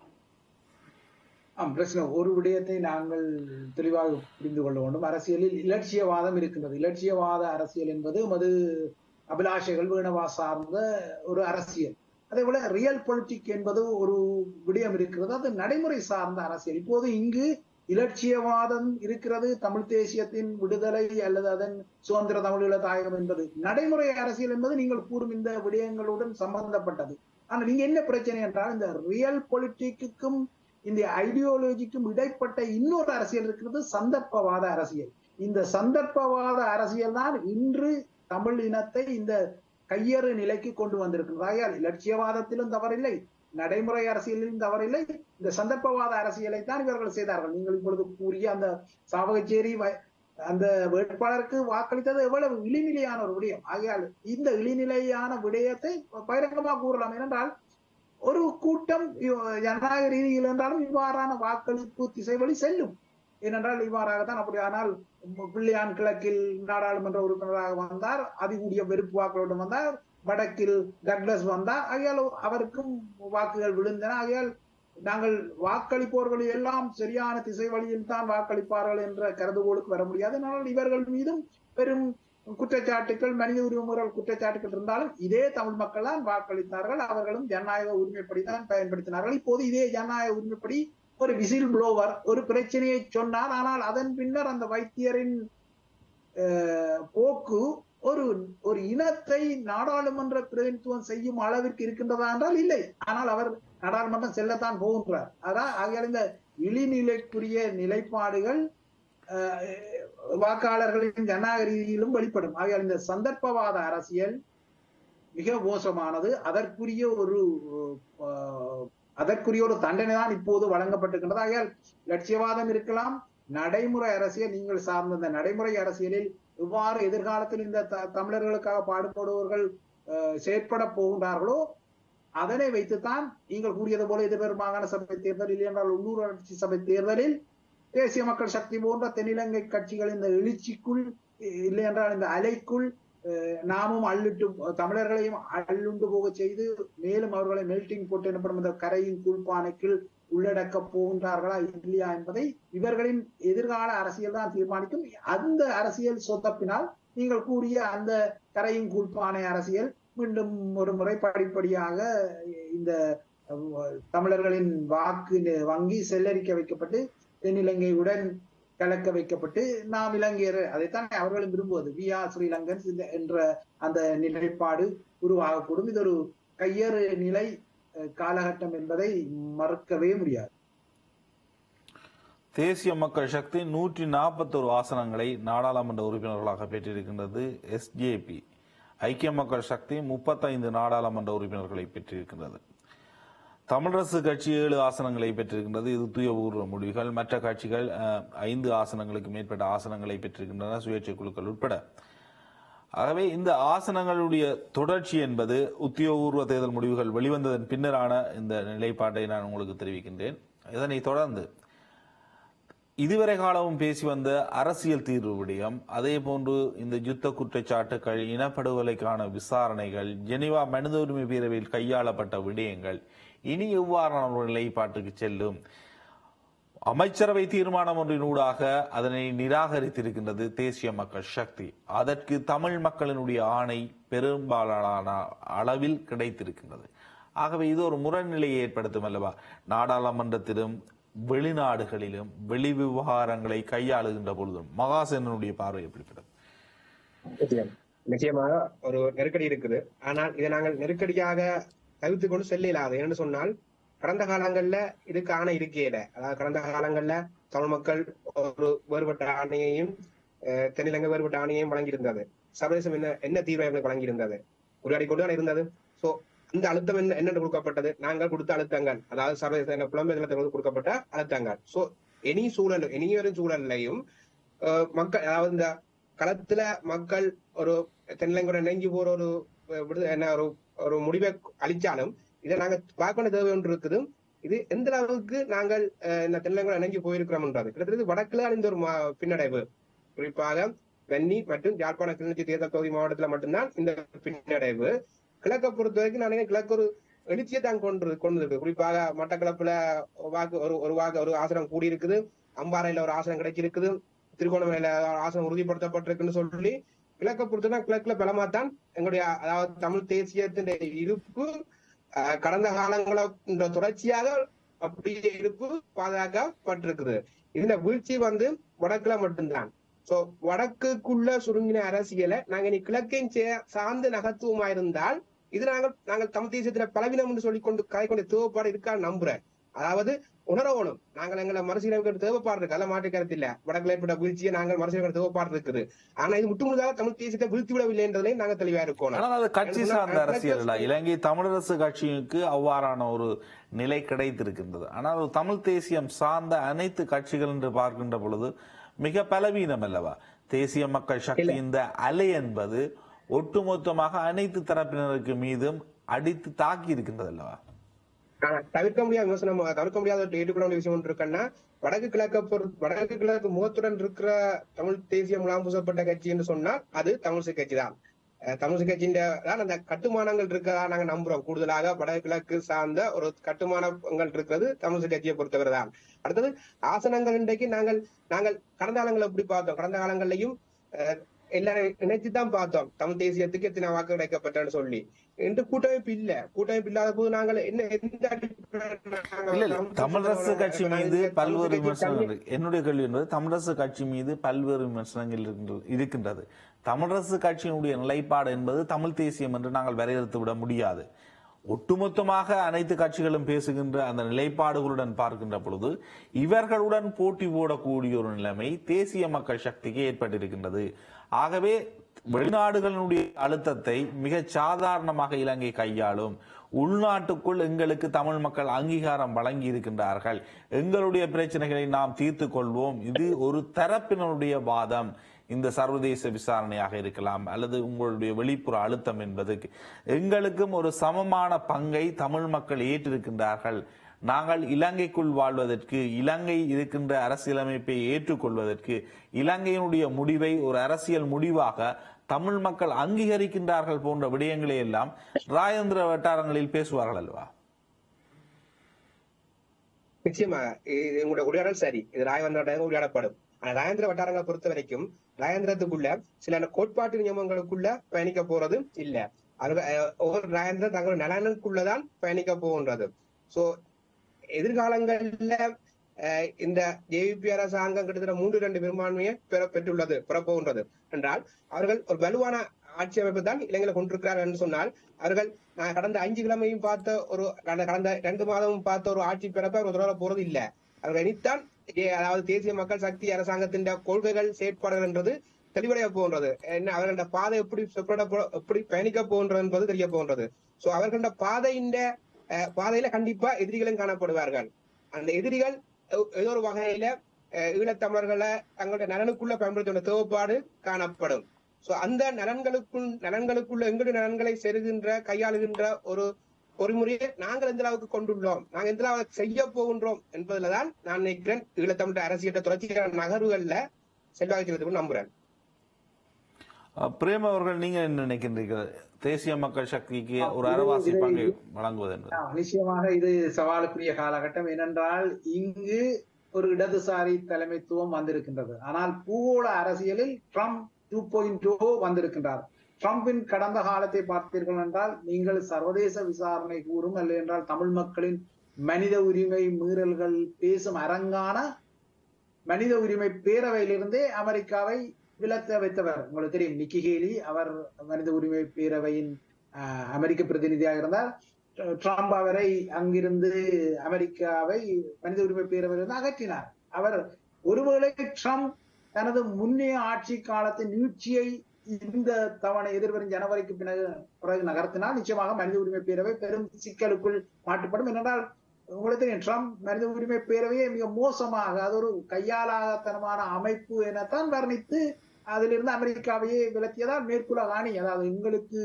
பிரச்சனை ஒரு விடயத்தை நாங்கள் தெளிவாக புரிந்து கொள்ள வேண்டும். அரசியலில் இலட்சியவாதம் இருக்கின்றது. இலட்சியவாத அரசியல் என்பது அது அபிலாஷைகள் வீணவா சார்ந்த ஒரு அரசியல். அதே போல ரியல் பொலிட்டிக் என்பது ஒரு விடயம் இருக்கிறது, அது நடைமுறை சார்ந்த அரசியல். இப்போது இங்கு இலட்சியவாதம் இருக்கிறது, தமிழ் தேசியத்தின் விடுதலை அல்லது அதன் சுதந்திர தமிழீழ தாயகம் என்பது நடைமுறை அரசியல் என்பது நீங்கள் கூறும் இந்த விடயங்களுடன் சம்பந்தப்பட்டது. ஆனால் இங்க என்ன பிரச்சனை என்றால் இந்த ரியல் பொலிட்டிக்கும் இந்த ஐடியாலஜிக்கும் இடைப்பட்ட இன்னொரு அரசியல் இருக்கிறது, சந்தர்ப்பவாத அரசியல். இந்த சந்தர்ப்பவாத அரசியல் தான் இன்று தமிழ் இனத்தை இந்த கையறு நிலைக்கு கொண்டு வந்திருக்கிறது. ஆகையால் இலட்சியவாதத்திலும் தவறில்லை, நடைமுறை அரசியலிலும் தவறில்லை, இந்த சந்தர்ப்பவாத அரசியலை தான் இவர்கள் செய்தார்கள். நீங்கள் இப்பொழுது கூறிய அந்த சாவகச்சேரி அந்த வேட்பாளருக்கு வாக்களித்தது எவ்வளவு இழிநிலையான ஒரு விடயம். ஆகையால் இந்த இழிநிலையான விடயத்தை பகிரங்கமாக கூறலாம். ஏனென்றால் ஒரு கூட்டம் ஜனநாயக ரீதியில் என்றாலும் இவ்வாறான வாக்களிப்பு திசை வழி செல்லும். ஏனென்றால் இவ்வாறாகத்தான். அப்படியானால் பிள்ளையான் கிழக்கில் நாடாளுமன்ற உறுப்பினராக வந்தார், அதிகூடிய வெறுப்பு வாக்குகளுடன் வந்தார். வடக்கில் டக்ளஸ் வந்தார், ஆகையால் அவருக்கும் வாக்குகள் விழுந்தன. ஆகையால் நாங்கள் வாக்களிப்பவர்கள் எல்லாம் சரியான திசை வழியில் தான் வாக்களிப்பார்கள் என்ற கருதுகோளுக்கு வர முடியாது. ஆனால் இவர்கள் மீதும் பெரும் குற்றச்சாட்டுகள், மனித உரிமை மீறல் குற்றச்சாட்டுகள் இருந்தாலும் இதே தமிழ் மக்கள் தான் வாக்களித்தார்கள். அவர்களும் ஜனநாயக உரிமைப்படிதான் பயன்படுத்தினார்கள். இப்போது இதே ஜனநாயக உரிமைப்படி ஒரு விசில் புளோவர் ஒரு பிரச்சனையை சொன்னார், ஆனால் அதன் பின்னர் அந்த வைத்தியரின் போக்கு ஒரு இனத்தை நாடாளுமன்ற பிரதிநிதித்துவம் செய்யும் அளவிற்கு இருக்கின்றதா என்றால் இல்லை. ஆனால் அவர் நாடாளுமன்றம் செல்லத்தான் போகின்றார். அதான் ஆகையால் இந்த இழிநிலைக்குரிய நிலைப்பாடுகள் வாக்காளர்களின் ஜனநாயக ரீதியிலும் வெளிப்படும். ஆகையால் இந்த சந்தர்ப்பவாத அரசியல் மிக மோசமானது. அதற்குரிய ஒரு தண்டனை தான் இப்போது வழங்கப்பட்டிருக்கின்றது. ஆகையால் லட்சியவாதம் இருக்கலாம், நடைமுறை அரசியல், நீங்கள் சார்ந்த இந்த நடைமுறை அரசியலில் எவ்வாறு எதிர்காலத்தில் இந்த தமிழர்களுக்காக பாடுபடுபவர்கள் செயற்பட போகின்றார்களோ அதனை வைத்துத்தான் நீங்கள் கூறியது போல எதிர்வரும் மாகாண சபை தேர்தல், இல்லை என்றால் உள்ளூராட்சி சபை தேர்தலில் தேசிய மக்கள் சக்தி போன்ற தென்னிலங்கை கட்சிகள் இந்த எழுச்சிக்குள், இல்லை என்றால் இந்த அலைக்குள் நாமும் தமிழர்களையும் அள்ளுண்டு போக செய்து மேலும் அவர்களை மெல்டிங் போட்டு எனப்படும் இந்த கரையின் கூழ்பானைக்குள் உள்ளடக்க போகின்றார்களா இல்லையா என்பதை இவர்களின் எதிர்கால அரசியல் தான் தீர்மானிக்கும். அந்த அரசியல் சொத்தப்பினால் நீங்கள் கூறிய அந்த கரையின் கூழ்பானை அரசியல் மீண்டும் ஒரு முறை படிப்படியாக இந்த தமிழர்களின் வாக்கு வங்கி செல்லரிக்க வைக்கப்பட்டு தென்னிலங்கையுடன் கலக்க வைக்கப்பட்டு நாம் இலங்கையர், அதைத்தான் அவர்களும் விரும்புவது, வி ஆர் ஸ்ரீலங்கன்ஸ் என்ற அந்த நிலைப்பாடு உருவாகக்கூடும். இது ஒரு கையறு நிலை காலகட்டம் என்பதை மறக்கவே முடியாது. தேசிய மக்கள் சக்தி 141 ஆசனங்களை நாடாளுமன்ற உறுப்பினர்களாக பெற்றிருக்கின்றது. எஸ்ஜேபி ஐக்கிய மக்கள் சக்தி 35 நாடாளுமன்ற உறுப்பினர்களை பெற்றிருக்கின்றது. தமிழரசு கட்சி 7 ஆசனங்களை பெற்றிருக்கின்றது. இது தூயபூர்வ முடிவுகள். மற்ற கட்சிகள் 5 ஆசனங்களுக்கு மேற்பட்ட ஆசனங்களை பெற்றிருக்கின்றன, சுயேட்சை குழுக்கள் உட்பட. ஆகவே இந்த ஆசனங்களுடைய தொடர்ச்சி என்பது உத்தியோகபூர்வ தேர்தல் முடிவுகள் வெளிவந்ததன் பின்னரான இந்த நிலைப்பாட்டை நான் உங்களுக்கு தெரிவிக்கின்றேன். இதனை தொடர்ந்து இதுவரை காலமும் பேசி வந்த அரசியல் தீர்வு விடயம், அதே போன்று இந்த யுத்த குற்றச்சாட்டுகள், இனப்படுகொலைக்கான விசாரணைகள், ஜெனீவா மனித உரிமை பேரவையில் கையாளப்பட்ட விடயங்கள் இனி எவ்வாறான ஒரு நிலைப்பாட்டுக்கு செல்லும்? அமைச்சரவை தீர்மானம் ஒன்றினூடாக அதனை நிராகரித்திருக்கின்றது தேசிய மக்கள் சக்தி. அதற்கு தமிழ் மக்களினுடைய ஆணை பெரும்பாலான அளவில் கிடைத்திருக்கின்றது. ஆகவே இது ஒரு முரண்நிலையை ஏற்படுத்தும் அல்லவா? நாடாளுமன்றத்திலும் வெளிநாடுகளிலும் வெளி விவகாரங்களை கையாளுகின்ற பொழுதும் மகாசேனனுடைய பார்வை எப்படிப்பட்டது? நிச்சயமாக ஒரு நெருக்கடி இருக்குது. ஆனால் இதை நாங்கள் நெருக்கடியாக தவிர்த்து கொண்டு செல்ல இல்லாது. என்னன்னு சொன்னால், கடந்த காலங்கள்ல இதுக்கு ஆணை இருக்கையில, அதாவது கடந்த காலங்கள்ல தமிழ் மக்கள் ஒரு வேறுபட்ட ஆணையையும் தென்னிலங்கை வேறுபட்ட ஆணையையும் வழங்கியிருந்தது. சர்வதேசம் என்ன தீர்வை வழங்கியிருந்தது, உரையாடி கொண்டு இருந்தது. சோ இந்த அழுத்தம் என்ன கொடுக்கப்பட்டது? நாங்கள் கொடுத்த அழுத்தங்கள், அதாவது சர்வதேச புலம்பெயர்தலுக்கு கொடுக்கப்பட்ட அழுத்தங்கள். சோ இனியொரு சூழலையும் மக்கள், அதாவது இந்த களத்துல மக்கள் ஒரு தென்னிலங்கையோட நெஞ்சு போற ஒரு முடிவை அளிச்சாலும் இதை நாங்க பார்க்க தேவை ஒன்று இருக்குது. இது எந்த அளவுக்கு நாங்கள் இந்த தென்னிலங்கையோட இணைஞ்சு போயிருக்கிறோம்ன்றது கிட்டத்தட்ட வடக்குல இந்த ஒரு பின்னடைவு, குறிப்பாக வெண்ணி மற்றும் யாழ்ப்பாண கிளிநொச்சி தேர்தல் தொகுதி மாவட்டத்துல மட்டும்தான் இந்த பின்னடைவு. கிழக்கை பொறுத்த வரைக்கும் நான் கிழக்கு ஒரு எழுச்சியை தான் கொண்டு இருக்கு. குறிப்பாக மட்டக்களப்புல ஒரு ஆசனம் கூடி இருக்குது, அம்பாறையில ஒரு ஆசனம் கிடைச்சிருக்குது, திருகோணமலையில ஆசனம் உறுதிப்படுத்தப்பட்டிருக்குன்னு சொல்லி கிழக்கை பொறுத்ததான் கிழக்குல பலமாத்தான் எங்களுடைய, அதாவது தமிழ் தேசியத்தின் இருப்பு கடந்த காலங்கள தொடர்ச்சியாக அப்படியே இருப்பு பாதுகாக்கப்பட்டிருக்குது. இதுல வீழ்ச்சி வடக்குல மட்டும்தான். சோ வடக்குக்குள்ள சுருங்கின அரசியலை நாங்க இனி கிழக்கையும் சார்ந்து நகர்த்துவமா இருந்தால் இது நாங்கள் தமிழ் தேசியத்துல பலவீனம் என்று சொல்லி கொண்டு கதை தேவைப்பாடு இருக்கான்னு நம்புறேன். அதாவது உணரவணும், நாங்கள் எங்களை மறுசீரமைக்க தேவைப்பாடு இருக்கு, அதெல்லாம் மாற்று கருத்து இல்ல. வடக்குல ஏற்பட்ட வீழ்ச்சியை நாங்கள் மறுசீரமைக்க தேவைப்பாடு இருக்குது. ஆனா இது முற்றுமுழுதாக தமிழ் தேசியத்தை வீழ்த்தி விடவில்லை என்றதையும் நாங்கள் தெளிவா இருக்கணும். ஆனால் அது கட்சி சார்ந்த அரசியல். இலங்கை தமிழரசு கட்சிக்கு அவ்வாறான ஒரு நிலை கிடைத்திருக்கின்றது. ஆனால் ஒரு தமிழ் தேசியம் சார்ந்த அனைத்து கட்சிகள் என்று பார்க்கின்ற பொழுது மிக பலவீனம் அல்லவா? தேசிய மக்கள் சக்தி இந்த அலை என்பது ஒட்டுமொத்தமாக அனைத்து தரப்பினருக்கு மீதும் அடித்து தாக்கி இருக்கின்றது அல்லவா? தவிர்க்க முடியாத விமர்சனம், தவிர்க்க முடியாத ஏற்றுக்கொள்ள விஷயம் ஒன்று இருக்குன்னா, வடக்கு கிழக்கு முகத்துடன் இருக்கிற தமிழ் தேசிய முலாம் பூசப்பட்ட கட்சி என்று சொன்னால் அது தமிழிசை கட்சி தான். தமிழிசை கட்சியின் அந்த கட்டுமானங்கள் இருக்கதா நாங்க நம்புறோம். கூடுதலாக வடக்கு கிழக்கு சார்ந்த ஒரு கட்டுமானங்கள் இருக்கிறது தமிழிசை கட்சியை பொறுத்தவரை தான். அடுத்தது ஆசனங்கள். இன்றைக்கு நாங்கள் கடந்த காலங்களை எப்படி பார்த்தோம்? கடந்த காலங்கள்லையும் எல்லாரும் நினைச்சுதான் பார்த்தோம் தமிழ் தேசியத்துக்கு எத்தனை வாக்கு கிடைக்கப்பட்டன்னு சொல்லி. இன்று கூட்டமைப்பு இல்ல. கூட்டமைப்பு இல்லாத போது நாங்கள் என்ன எந்த தமிழரசு கட்சி மீது பல்வேறு விமர்சனங்கள், என்னுடைய கேள்வி என்பது தமிழரசு கட்சி மீது பல்வேறு விமர்சனங்கள் இருக்கின்றது. தமிழரசு கட்சியினுடைய நிலைப்பாடு என்பது தமிழ் தேசியம் என்று நாங்கள் வரையறுத்து விட முடியாது. ஒட்டுமொத்தமாக அனைத்து கட்சிகளும் பேசுகின்ற அந்த நிலைப்பாடுகளுடன் பார்க்கின்ற பொழுது இவர்களுடன் போட்டி போடக்கூடிய ஒரு நிலைமை தேசிய மக்கள் சக்திக்கு ஏற்பட்டிருக்கின்றது. ஆகவே வெளிநாடுகளுடைய அழுத்தத்தை மிக சாதாரணமாக இலங்கை கையாளும். உள்நாட்டுக்குள் எங்களுக்கு தமிழ் மக்கள் அங்கீகாரம் வழங்கி இருக்கின்றார்கள், எங்களுடைய பிரச்சனைகளை நாம் தீர்த்து கொள்வோம், இது ஒரு தரப்பினருடைய வாதம். இந்த சர்வதேச விசாரணையாக இருக்கலாம் அல்லது உங்களுடைய வெளிப்புற அழுத்தம் என்பது எங்களுக்கும் ஒரு சமமான பங்கை தமிழ் மக்கள் ஏற்றிருக்கின்றார்கள். நாங்கள் இலங்கைக்குள் வாழ்வதற்கு, இலங்கை இருக்கின்ற அரசியலமைப்பை ஏற்றுக்கொள்வதற்கு, இலங்கையினுடைய முடிவை ஒரு அரசியல் முடிவாக தமிழ் மக்கள் அங்கீகரிக்கின்றார்கள் போன்ற விடயங்களை எல்லாம் ராஜேந்திர வட்டாரங்களில் பேசுவார்கள் அல்லவா? நிச்சயமா உங்களுடைய உரையாடல் சரி, இது ராஜேந்திர உரையாடப்படும். ஆனா ராஜேந்திர வட்டாரங்களை பொறுத்த வரைக்கும் ராஜேந்திரத்துக்குள்ள சில கோட்பாட்டு நியமங்களுக்குள்ள பயணிக்க போறது இல்ல. ஒவ்வொரு ராஜேந்திரன் தங்களுடைய நலனுக்குள்ளதான் பயணிக்க போகின்றது. சோ எதிர்காலங்கள்ல இந்த ஜேவிபி அரசாங்கம் கிட்டத்தட்ட 3/2 பெரும்பான்மையை பெற்றுள்ளது, பெறப்போகின்றது என்றால் அவர்கள் ஒரு வலுவான ஆட்சி அமைப்பு தான் இலங்கையில கொண்டிருக்கிறார்கள் என்று சொன்னால், அவர்கள் நான் கடந்த 5 கிழமையும் பார்த்த ஒரு கடந்த 2 மாதமும் பார்த்த ஒரு ஆட்சி பெறப்ப ஒரு தொடர போறது இல்ல. அவர்கள் இனித்தான் அதாவது தேசிய மக்கள் சக்தி அரசாங்கத்தின் கொள்கைகள் செயற்பாடுகள் என்றது தெளிவடைய போகின்றது. என்ன அவர்களோட பாதை எப்படி பயணிக்க போகின்றது என்பது தெரிய போகின்றது. சோ அவர்களோட பாதையில கண்டிப்பா எதிரிகளும் காணப்படுவார்கள். அந்த எதிரிகள் ஏதோ ஒரு வகையில ஈழத்தமிழர்களை தங்களுடைய நலனுக்குள்ள பயன்படுத்த தேவைப்பாடு காணப்படும். சோ அந்த நலன்களுக்குள்ள எங்களுடைய நலன்களை செருகின்ற கையாளுகின்ற ஒரு பொறிமுறையை நாங்கள் எந்த அளவுக்கு கொண்டுள்ளோம், நாங்கள் எந்த அளவுக்கு செய்ய போகின்றோம் என்பதுலதான் நான் நினைக்கிறேன் ஈழத்தமிழ் அரசியல் தொடர்ச்சியான நகர்வுகள்ல செல்வாக்கு நம்புறேன். பிரேம் அவர்கள், நீங்க என்ன நினைக்கின்றீர்கள்? தேசிய மக்கள் சக்திக்கு ஒரு அரைவாசி பங்கை வழங்குவது என்பது நிச்சயமாக இது சவாலுக்குரிய காலகட்டம். ஏனென்றால் இங்கு ஒரு இடதுசாரி தலைமைத்துவம் வந்திருக்கின்றது. ஆனால் பூகோள அரசியலில் ட்ரம்ப் 2.0 வந்திருக்கின்றார். ட்ரம்பின் கடந்த காலத்தை பார்த்தீர்கள் என்றால், நீங்கள் சர்வதேச விசாரணை கூறும் அல்ல என்றால் தமிழ் மக்களின் மனித உரிமை மீறல்கள் பேசும் அரங்கான மனித உரிமை பேரவையிலிருந்தே அமெரிக்காவை விலக்க வைத்தவர். உங்களுக்கு தெரியும், நிக்கி ஹேலி அவர் மனித உரிமை பேரவையின் அமெரிக்க பிரதிநிதியாக இருந்தார். ட்ரம்ப் அவரை அங்கிருந்து அமெரிக்காவை மனித உரிமை பேரவையிலிருந்து அகற்றினார். அவர் ஒருவேளை ட்ரம்ப் தனது முன்னைய ஆட்சி காலத்தின் நீட்சியை இந்த தவணை எதிர்வரும் ஜனவரிக்கு பிறகு நகர்த்தினால் நிச்சயமாக மனித உரிமை பேரவை பெரும் சிக்கலுக்குள் மாட்டுப்படும். என்றால் உங்களுக்கு தெரியும், ட்ரம்ப் மனித உரிமை பேரவையை மிக மோசமாக, அது ஒரு கையாளாகத்தனமான அமைப்பு எனத்தான் வர்ணித்து அதிலிருந்து அமெரிக்காவையே விலக்கியதால் மேற்குலக அணி, அதாவது எங்களுக்கு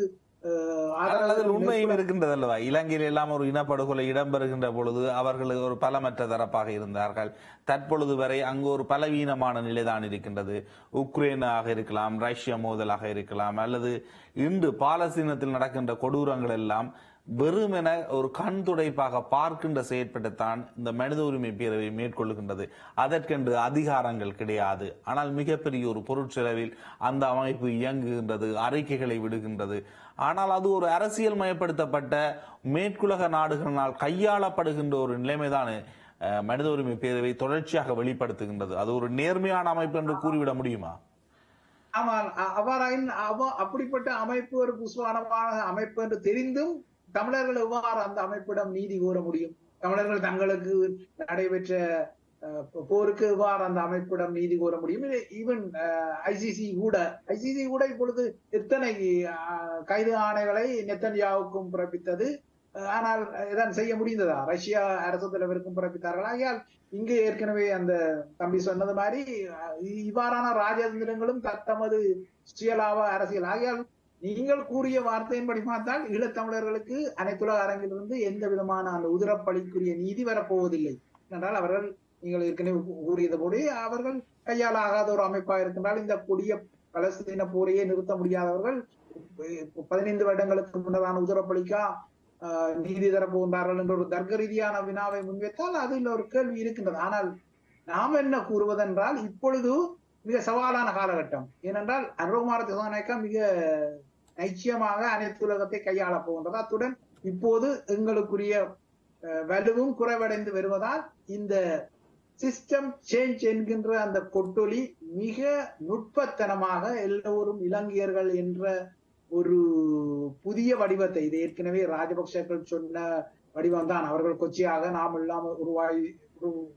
உண்மையும் இருக்கின்றது அல்லவா? இலங்கையில் எல்லாம் ஒரு இனப்படுகொலை இடம்பெறுகின்ற பொழுது அவர்கள் ஒரு பலமற்ற தரப்பாக இருந்தார்கள். தற்பொழுது வரை அங்கு ஒரு பலவீனமான நிலைதான் இருக்கின்றது. உக்ரைனாக இருக்கலாம், ரஷ்ய மோதலாக இருக்கலாம், அல்லது இன்று பாலஸ்தீனத்தில் நடக்கின்ற கொடூரங்கள் எல்லாம் வெறுமென ஒரு கண் துடைப்பாக பார்க்கின்ற செயற்பட்டுத்தான் இந்த மனித உரிமை பேரவை மேற்கொள்ளுகின்றது. அதற்கென்று அதிகாரங்கள் கிடையாது. ஆனால் மிகப்பெரிய ஒரு பொருட்செலவில் அந்த அமைப்பு இயங்குகின்றது, அறிக்கைகளை விடுகின்றது. ஆனால் அது ஒரு அரசியல் மயப்படுத்தப்பட்ட மேற்குலக நாடுகளினால் கையாளப்படுகின்ற ஒரு நிலைமைதான் மனித உரிமை பேரவை தொடர்ச்சியாக வெளிப்படுத்துகின்றது. அது ஒரு நேர்மையான அமைப்பு என்று கூறிவிட முடியுமா? ஆமாம், அப்படிப்பட்ட அமைப்பு ஒரு புஸ்வானமான அமைப்பு என்று தெரிந்தும் தமிழர்கள் எவ்வாறு அந்த அமைப்பிடம் நீதி கோர முடியும்? தமிழர்கள் தங்களுக்கு நடைபெற்ற போருக்கு எவ்வாறு அந்த அமைப்பிடம் நீதி கோர முடியும்? ஈவன் ஐசிசி கூட இப்பொழுது எத்தனை கைது ஆணைகளை நெத்தன்யாவுக்கும் பிறப்பித்தது. ஆனால் இதான் செய்ய முடிந்ததா? ரஷ்யா அரசு தலைவருக்கும் பிறப்பித்தார்கள். ஆகையால் இங்கு ஏற்கனவே அந்த தம்பி சொன்னது மாதிரி இவ்வாறான ராஜதந்திரங்களும் தமது சுயலாப அரசியல். ஆகையால் நீங்கள் கூறிய வார்த்தையின்படி பார்த்தால் ஈழத்தமிழர்களுக்கு அனைத்துலக அரங்கிலிருந்து எந்த விதமான அந்த உதிரப்பலிக்குரிய நீதி வரப்போவதில்லை என்றால், அவர்கள் நீங்கள் ஏற்கனவே கூறியது போல அவர்கள் கையாளாகாத ஒரு அமைப்பாக இருக்கின்றால் இந்த கொடிய பலஸ்தீன போரையே நிறுத்த முடியாதவர்கள் 15 வருடங்களுக்கு முன்னதான உதிரப்பலிக்கா நீதி தரப்போகின்றார்கள் என்ற ஒரு தர்க்க ரீதியான வினாவை முன்வைத்தால் அதில் ஒரு கேள்வி இருக்கின்றது. ஆனால் நாம் என்ன கூறுவதென்றால், இப்பொழுது மிக சவாலான காலகட்டம். ஏனென்றால் அனுரகுமார திசாநாயக்கா மிக நிச்சயமாக அனைத்து உலகத்தை கையாள போகின்றது. அத்துடன் இப்போது எங்களுக்குரிய வலுவும் குறைவடைந்து வருவதால் இந்த சிஸ்டம் சேஞ்ச் என்கின்ற அந்த கொட்டொலி மிக நுட்பத்தனமாக எல்லோரும் இலங்கையர்கள் என்ற ஒரு புதிய வடிவத்தை, இது ஏற்கனவே ராஜபக்சர்கள் சொன்ன வடிவம் தான். அவர்கள் கொச்சியாக நாம் இல்லாமல்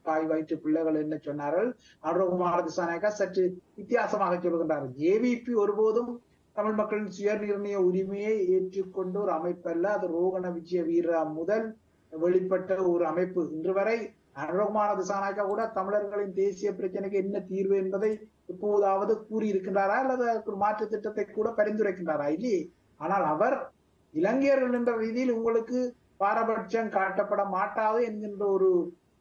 தாய் வயிற்று பிள்ளைகள் என்ன சொன்னார்கள், அனுரகுமார திசாநாயக்கா சற்று வித்தியாசமாக சொல்கின்றார்கள். ஜேவிபி ஒருபோதும் தமிழ் மக்களின் சுய நிர்ணய உரிமையை ஏற்றுக்கொண்ட ஒரு அமைப்பு அல்ல. அது ரோகண விஜய வீரா முதல் வெளிப்பட்ட ஒரு அமைப்பு. இன்று வரை அனுரகுமார திசாநாயக்கா கூட தமிழர்களின் தேசிய பிரச்சனைக்கு என்ன தீர்வு என்பதை எப்போதாவது கூறியிருக்கின்றாரா அல்லது ஒரு மாற்று திட்டத்தை கூட பரிந்துரைக்கின்றாரா? இல்லையே. ஆனால் அவர் இலங்கையர்கள் என்ற ரீதியில் உங்களுக்கு பாரபட்சம் காட்டப்பட மாட்டாது என்கின்ற ஒரு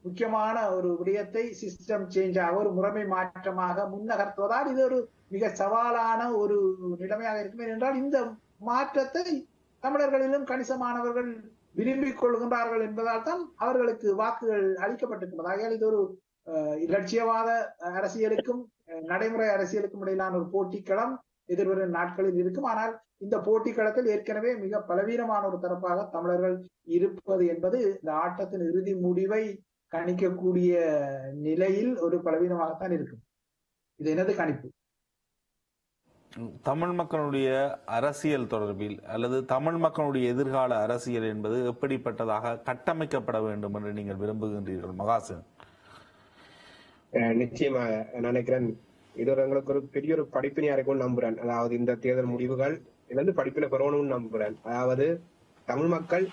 முக்கியமான ஒரு விடயத்தை சிஸ்டம் சேஞ்சாக ஒரு முறைமை மாற்றமாக முன்னகர்த்துவதால் இது ஒரு மிக சவாலான ஒரு நிலைமையாக இருக்கும். என்றால் இந்த மாற்றத்தை தமிழர்களிலும் கணிசமானவர்கள் விரும்பிக் கொள்கின்றார்கள் என்பதால் தான் அவர்களுக்கு வாக்குகள் அளிக்கப்பட்டிருக்கிறது. ஆகையால் இது ஒரு இலட்சியவாத அரசியலுக்கும் நடைமுறை அரசியலுக்கும் இடையிலான ஒரு போட்டிக்களம் எதிர்வரும் நாட்களில் இருக்கும். ஆனால் இந்த போட்டிக்களத்தில் ஏற்கனவே மிக பலவீனமான ஒரு தரப்பாக தமிழர்கள் இருப்பது என்பது இந்த ஆட்டத்தின் இறுதி முடிவை கணிக்கக்கூடிய நிலையில் ஒரு பலவீனமாகத்தான் இருக்கும். இது எனது கணிப்பு. தமிழ் மக்களுடைய அரசியல் தொடர்பில் அல்லது தமிழ் மக்களுடைய எதிர்கால அரசியல் என்பது எப்படிப்பட்டதாக கட்டமைக்கப்பட வேண்டும் என்று நீங்கள் விரும்புகின்றீர்கள் மகாசன்? நிச்சயமாக நினைக்கிறேன் இது ஒரு எங்களுக்கு ஒரு பெரிய ஒரு படிப்பினையா இருக்கும் நம்புறேன். அதாவது இந்த தேர்தல் முடிவுகள் இருந்து படிப்பினை பெறணும்னு நம்புறேன். அதாவது தமிழ் மக்கள்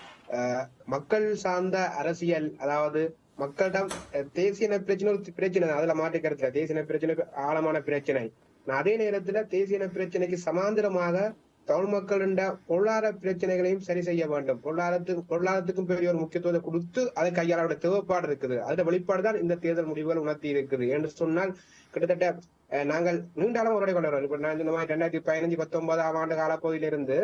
மக்கள் சார்ந்த அரசியல், அதாவது மக்களிடம் தேசிய பிரச்சனை ஒரு பிரச்சனை, அதுல மாற்று கருத்துல தேசிய பிரச்சனை ஆழமான பிரச்சனை. அதே நேரத்துல தேசிய பிரச்சனைக்கு சமாந்தரமாக தமிழ் மக்களின் பொருளாதார பிரச்சனைகளையும் சரி செய்ய வேண்டும். பொருளாதாரத்துக்கும் பெரிய ஒரு முக்கியத்துவத்தை கொடுத்து அதை கையாளோட தேவைப்பாடு இருக்குது. அதோட வெளிப்பாடுதான் இந்த தேர்தல் முடிவுகள் உணர்த்தி இருக்குது என்று சொன்னால் கிட்டத்தட்ட நாங்கள் நீண்டாலும் ஒரு கொண்டு வரோம். இப்ப நான் இந்த மாதிரி 2015-19 ஆண்டு காலப்பகுதியிலிருந்து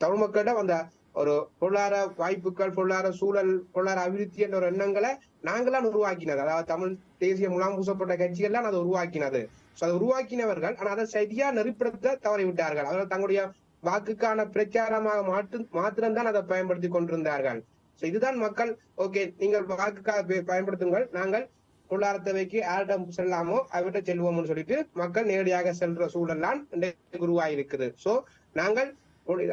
தமிழ் மக்களிடம் அந்த ஒரு பொருளாதார வாய்ப்புகள், பொருளாதார சூழல், பொருளாதார அபிவிருத்தி என்ற ஒரு எண்ணங்களை நாங்களாம் உருவாக்கினது. அதாவது தமிழ் தேசிய முலாம் பூசப்பட்ட கட்சிகள்லாம் அதை உருவாக்கினது. அதை உருவாக்கினவர்கள் ஆனால் அதை சரியா நெறிப்படுத்த தவறிவிட்டார்கள். அவர்கள் தங்களுடைய வாக்குக்கான பிரச்சாரமாக மாத்திரம்தான் அதை பயன்படுத்தி கொண்டிருந்தார்கள். இதுதான் மக்கள் ஓகே நீங்கள் வாக்குக்காக பயன்படுத்துங்கள், நாங்கள் பொருளாதார தேவைக்கு யாரிடம் செல்லாமோ அவர்கிட்ட செல்வோம்னு சொல்லிட்டு மக்கள் நேரடியாக செல்ற சூழல்லாம் உருவாயிருக்குது. சோ நாங்கள்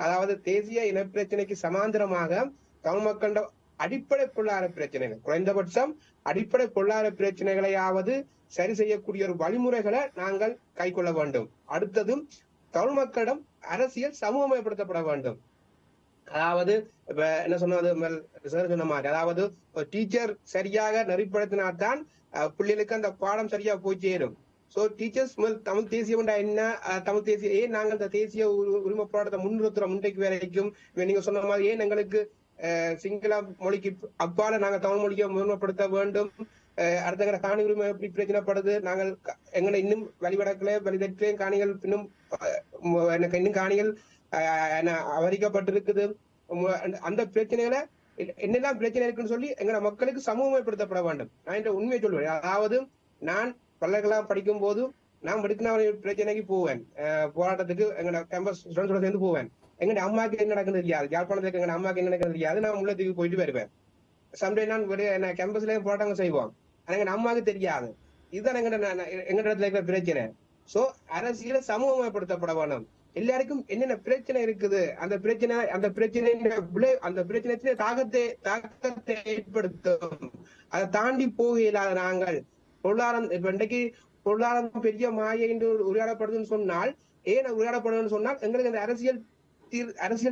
அதாவது தேசிய இன பிரச்சனைக்கு சமாந்தரமாக தமிழ் மக்களோட அடிப்படை பொருளாதார பிரச்சனைகள், குறைந்தபட்சம் அடிப்படை பொருளாதார பிரச்சனைகளையாவது சரி செய்யக்கூடிய ஒரு வழிமுறைகளை நாங்கள் கை கொள்ள வேண்டும். அடுத்ததும் தமிழ் மக்களிடம் அரசியல் சமூகமயப்படுத்தப்பட வேண்டும். அதாவது இப்ப என்ன சொன்ன மாதிரி, அதாவது டீச்சர் சரியாக நெறிப்படுத்தினால்தான் பிள்ளைகளுக்கு அந்த பாடம் சரியா போய் சேரும். சோ டீச்சர்ஸ் தமிழ் தேசியம் என்ன, தமிழ் தேசிய ஏன் நாங்கள் இந்த தேசிய உரிமை போராட்டத்தை முன்னிறுத்துறோம் இன்றைக்கு வரைக்கும். நீங்க சொன்ன மாதிரி ஏன் எங்களுக்கு சிங்கள மொழிக்கு அப்பால நாங்க தமிழ் மொழியை முன்மைப்படுத்த வேண்டும், அடுத்த காணி உரிமை எப்படி பிரச்சனைப்படுது, நாங்கள் எங்களை இன்னும் வழிவடக்கிலே வழிதற்றே காணிகள் இன்னும் இன்னும் காணிகள் அவரிக்கப்பட்டிருக்குது. அந்த பிரச்சனைகளை என்னெல்லாம் பிரச்சனை இருக்குன்னு சொல்லி எங்களை மக்களுக்கு சமூகமயப்படுத்தப்பட வேண்டும். நான் இந்த உண்மையை சொல்வேன். அதாவது நான் பல்கலைக்கழகம் படிக்கும் போது நான் மெடிக்கல் பிரச்சனைக்கு போவேன், போராட்டத்துக்கு எங்க கேம்பஸ் ஸ்டூடெண்ட்ஸோட சேர்ந்து போவேன். எங்க அம்மாவுக்கு என்ன நடக்குது தெரியாது, யாழ்ப்பாணத்துக்கு எங்க அம்மாவுக்கு என்ன நடக்குது தெரியாது, நான் உள்ளத்துக்கு போயிட்டு வருவேன். சம்டைம் நான் கேம்பஸ்லயும் போராட்டங்கள் செய்வோம், எங்க அம்மாவுக்கு தெரியாது. இதுதான் எங்க இடத்துல இருக்கிற பிரச்சனை. சோ அரசியல சமூகமயப்படுத்தப்பட வேணும். எல்லாருக்கும் என்னென்ன பிரச்சனை இருக்குது, அந்த பிரச்சனை தாக்கத்தை ஏற்படுத்தும். அதை தாண்டி போக இல்லாத நாங்கள் பொருளாதாரம் இப்ப இன்றைக்கு பொருளாதாரம் பெரிய மாயை என்று உரையாடப்படுதுன்னு சொன்னால், ஏன் உரையாடப்படுதுன்னு சொன்னால் எங்களுக்கு அந்த அரசியல்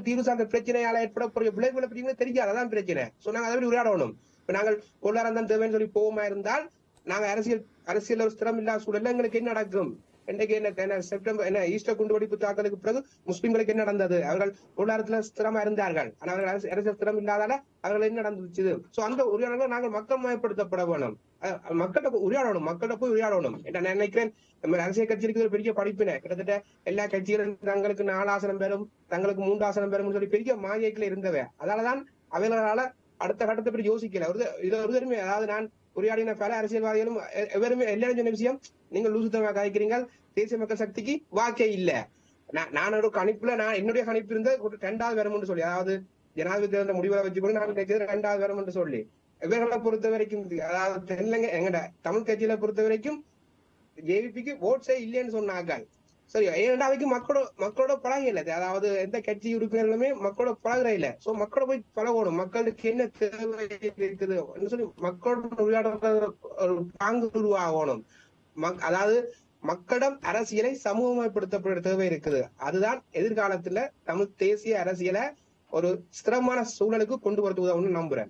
தீர்வு சார்ந்த பிரச்சனையால ஏற்படக்கூடிய விளைவுகளை பற்றி தெரியாது. அதான் பிரச்சனை. சோ நாங்க அதை உரையாடணும். இப்ப நாங்கள் பொருளாதாரம் தான் தேவைன்னு சொல்லி போவோமா இருந்தால் நாங்க அரசியல் ஒரு ஸ்திரம் இல்லாத சூழல்ல எங்களுக்கு என்ன நடக்கும்? இன்றைக்கு என்ன ஈஸ்டர் குண்டுவெடிப்பு தாக்கலுக்கு பிறகு முஸ்லிம்களுக்கு என்ன நடந்தது? அவர்கள் பொருளாதாரத்துல ஸ்திரமா இருந்தார்கள், ஆனால் அவர்கள் அரசியல் ஸ்திரம் இல்லாதால அவர்கள் என்ன நடந்துச்சு? சோ அந்த உரையாடல்களை நாங்கள் மக்கள் மயப்படுத்தப்பட வேணும். மக்கள்கிட்ட உரையாடணும், மக்கள்கிட்ட போய் உரையாடணும். நான் நினைக்கிறேன் அரசியல் கட்சிக்கு ஒரு பெரிய படிப்பினை. கிட்டத்தட்ட எல்லா கட்சிகளும் தங்களுக்கு 4 ஆசனம் பெறும், தங்களுக்கு 3 ஆசனம் பெறும் சொல்லி பெரிய மாயைக்குள்ள இருந்தவை. அதனாலதான் அவர்களால அடுத்த கட்டத்தை பற்றி யோசிக்கல. இது ஒரு தருமை. அதாவது நான் உரையாடின பல அரசியல்வாதிகளும் எவருமே எல்லாரும் சொன்ன விஷயம், நீங்கள் லூசுத்தமா காய்க்கிறீங்க, தேசிய மக்கள் சக்திக்கு வாக்கே இல்ல. நான் ஒரு கணிப்புல என்னுடைய கணிப்பு இருந்த 2வது வரும்னு சொல்லி, அதாவது ஜனாதிபதி தேர்தல் முடிவுகளை வச்சுக்கொண்டு நான் நினைச்சது 2வது வரும்னு சொல்லி. இவர்களை பொறுத்த வரைக்கும், அதாவது தெரியலங்க, எங்கட தமிழ் கட்சியில பொறுத்த வரைக்கும் ஜேவிபிக்கு ஓட்ஸே இல்லைன்னு சொன்னாங்க. சரி, ஏன்னா அவைக்கு மக்களோட பழக இல்லை. அதாவது எந்த கட்சி உறுப்பினர்களுமே மக்களோட பழகுற இல்ல. சோ மக்களோட போய் பழகணும், மக்களுக்கு என்ன தேவை இருக்குது சொல்லி மக்களோட விளையாடுற ஒரு பாங்கு உருவாகணும். அதாவது மக்களிடம் அரசியலை சமூகமயப்படுத்தப்பட தேவை இருக்குது. அதுதான் எதிர்காலத்துல தமிழ் தேசிய அரசியலை ஒரு ஸ்திரமான சூழலுக்கு கொண்டு வரது உதவுன்னு நம்புறேன்.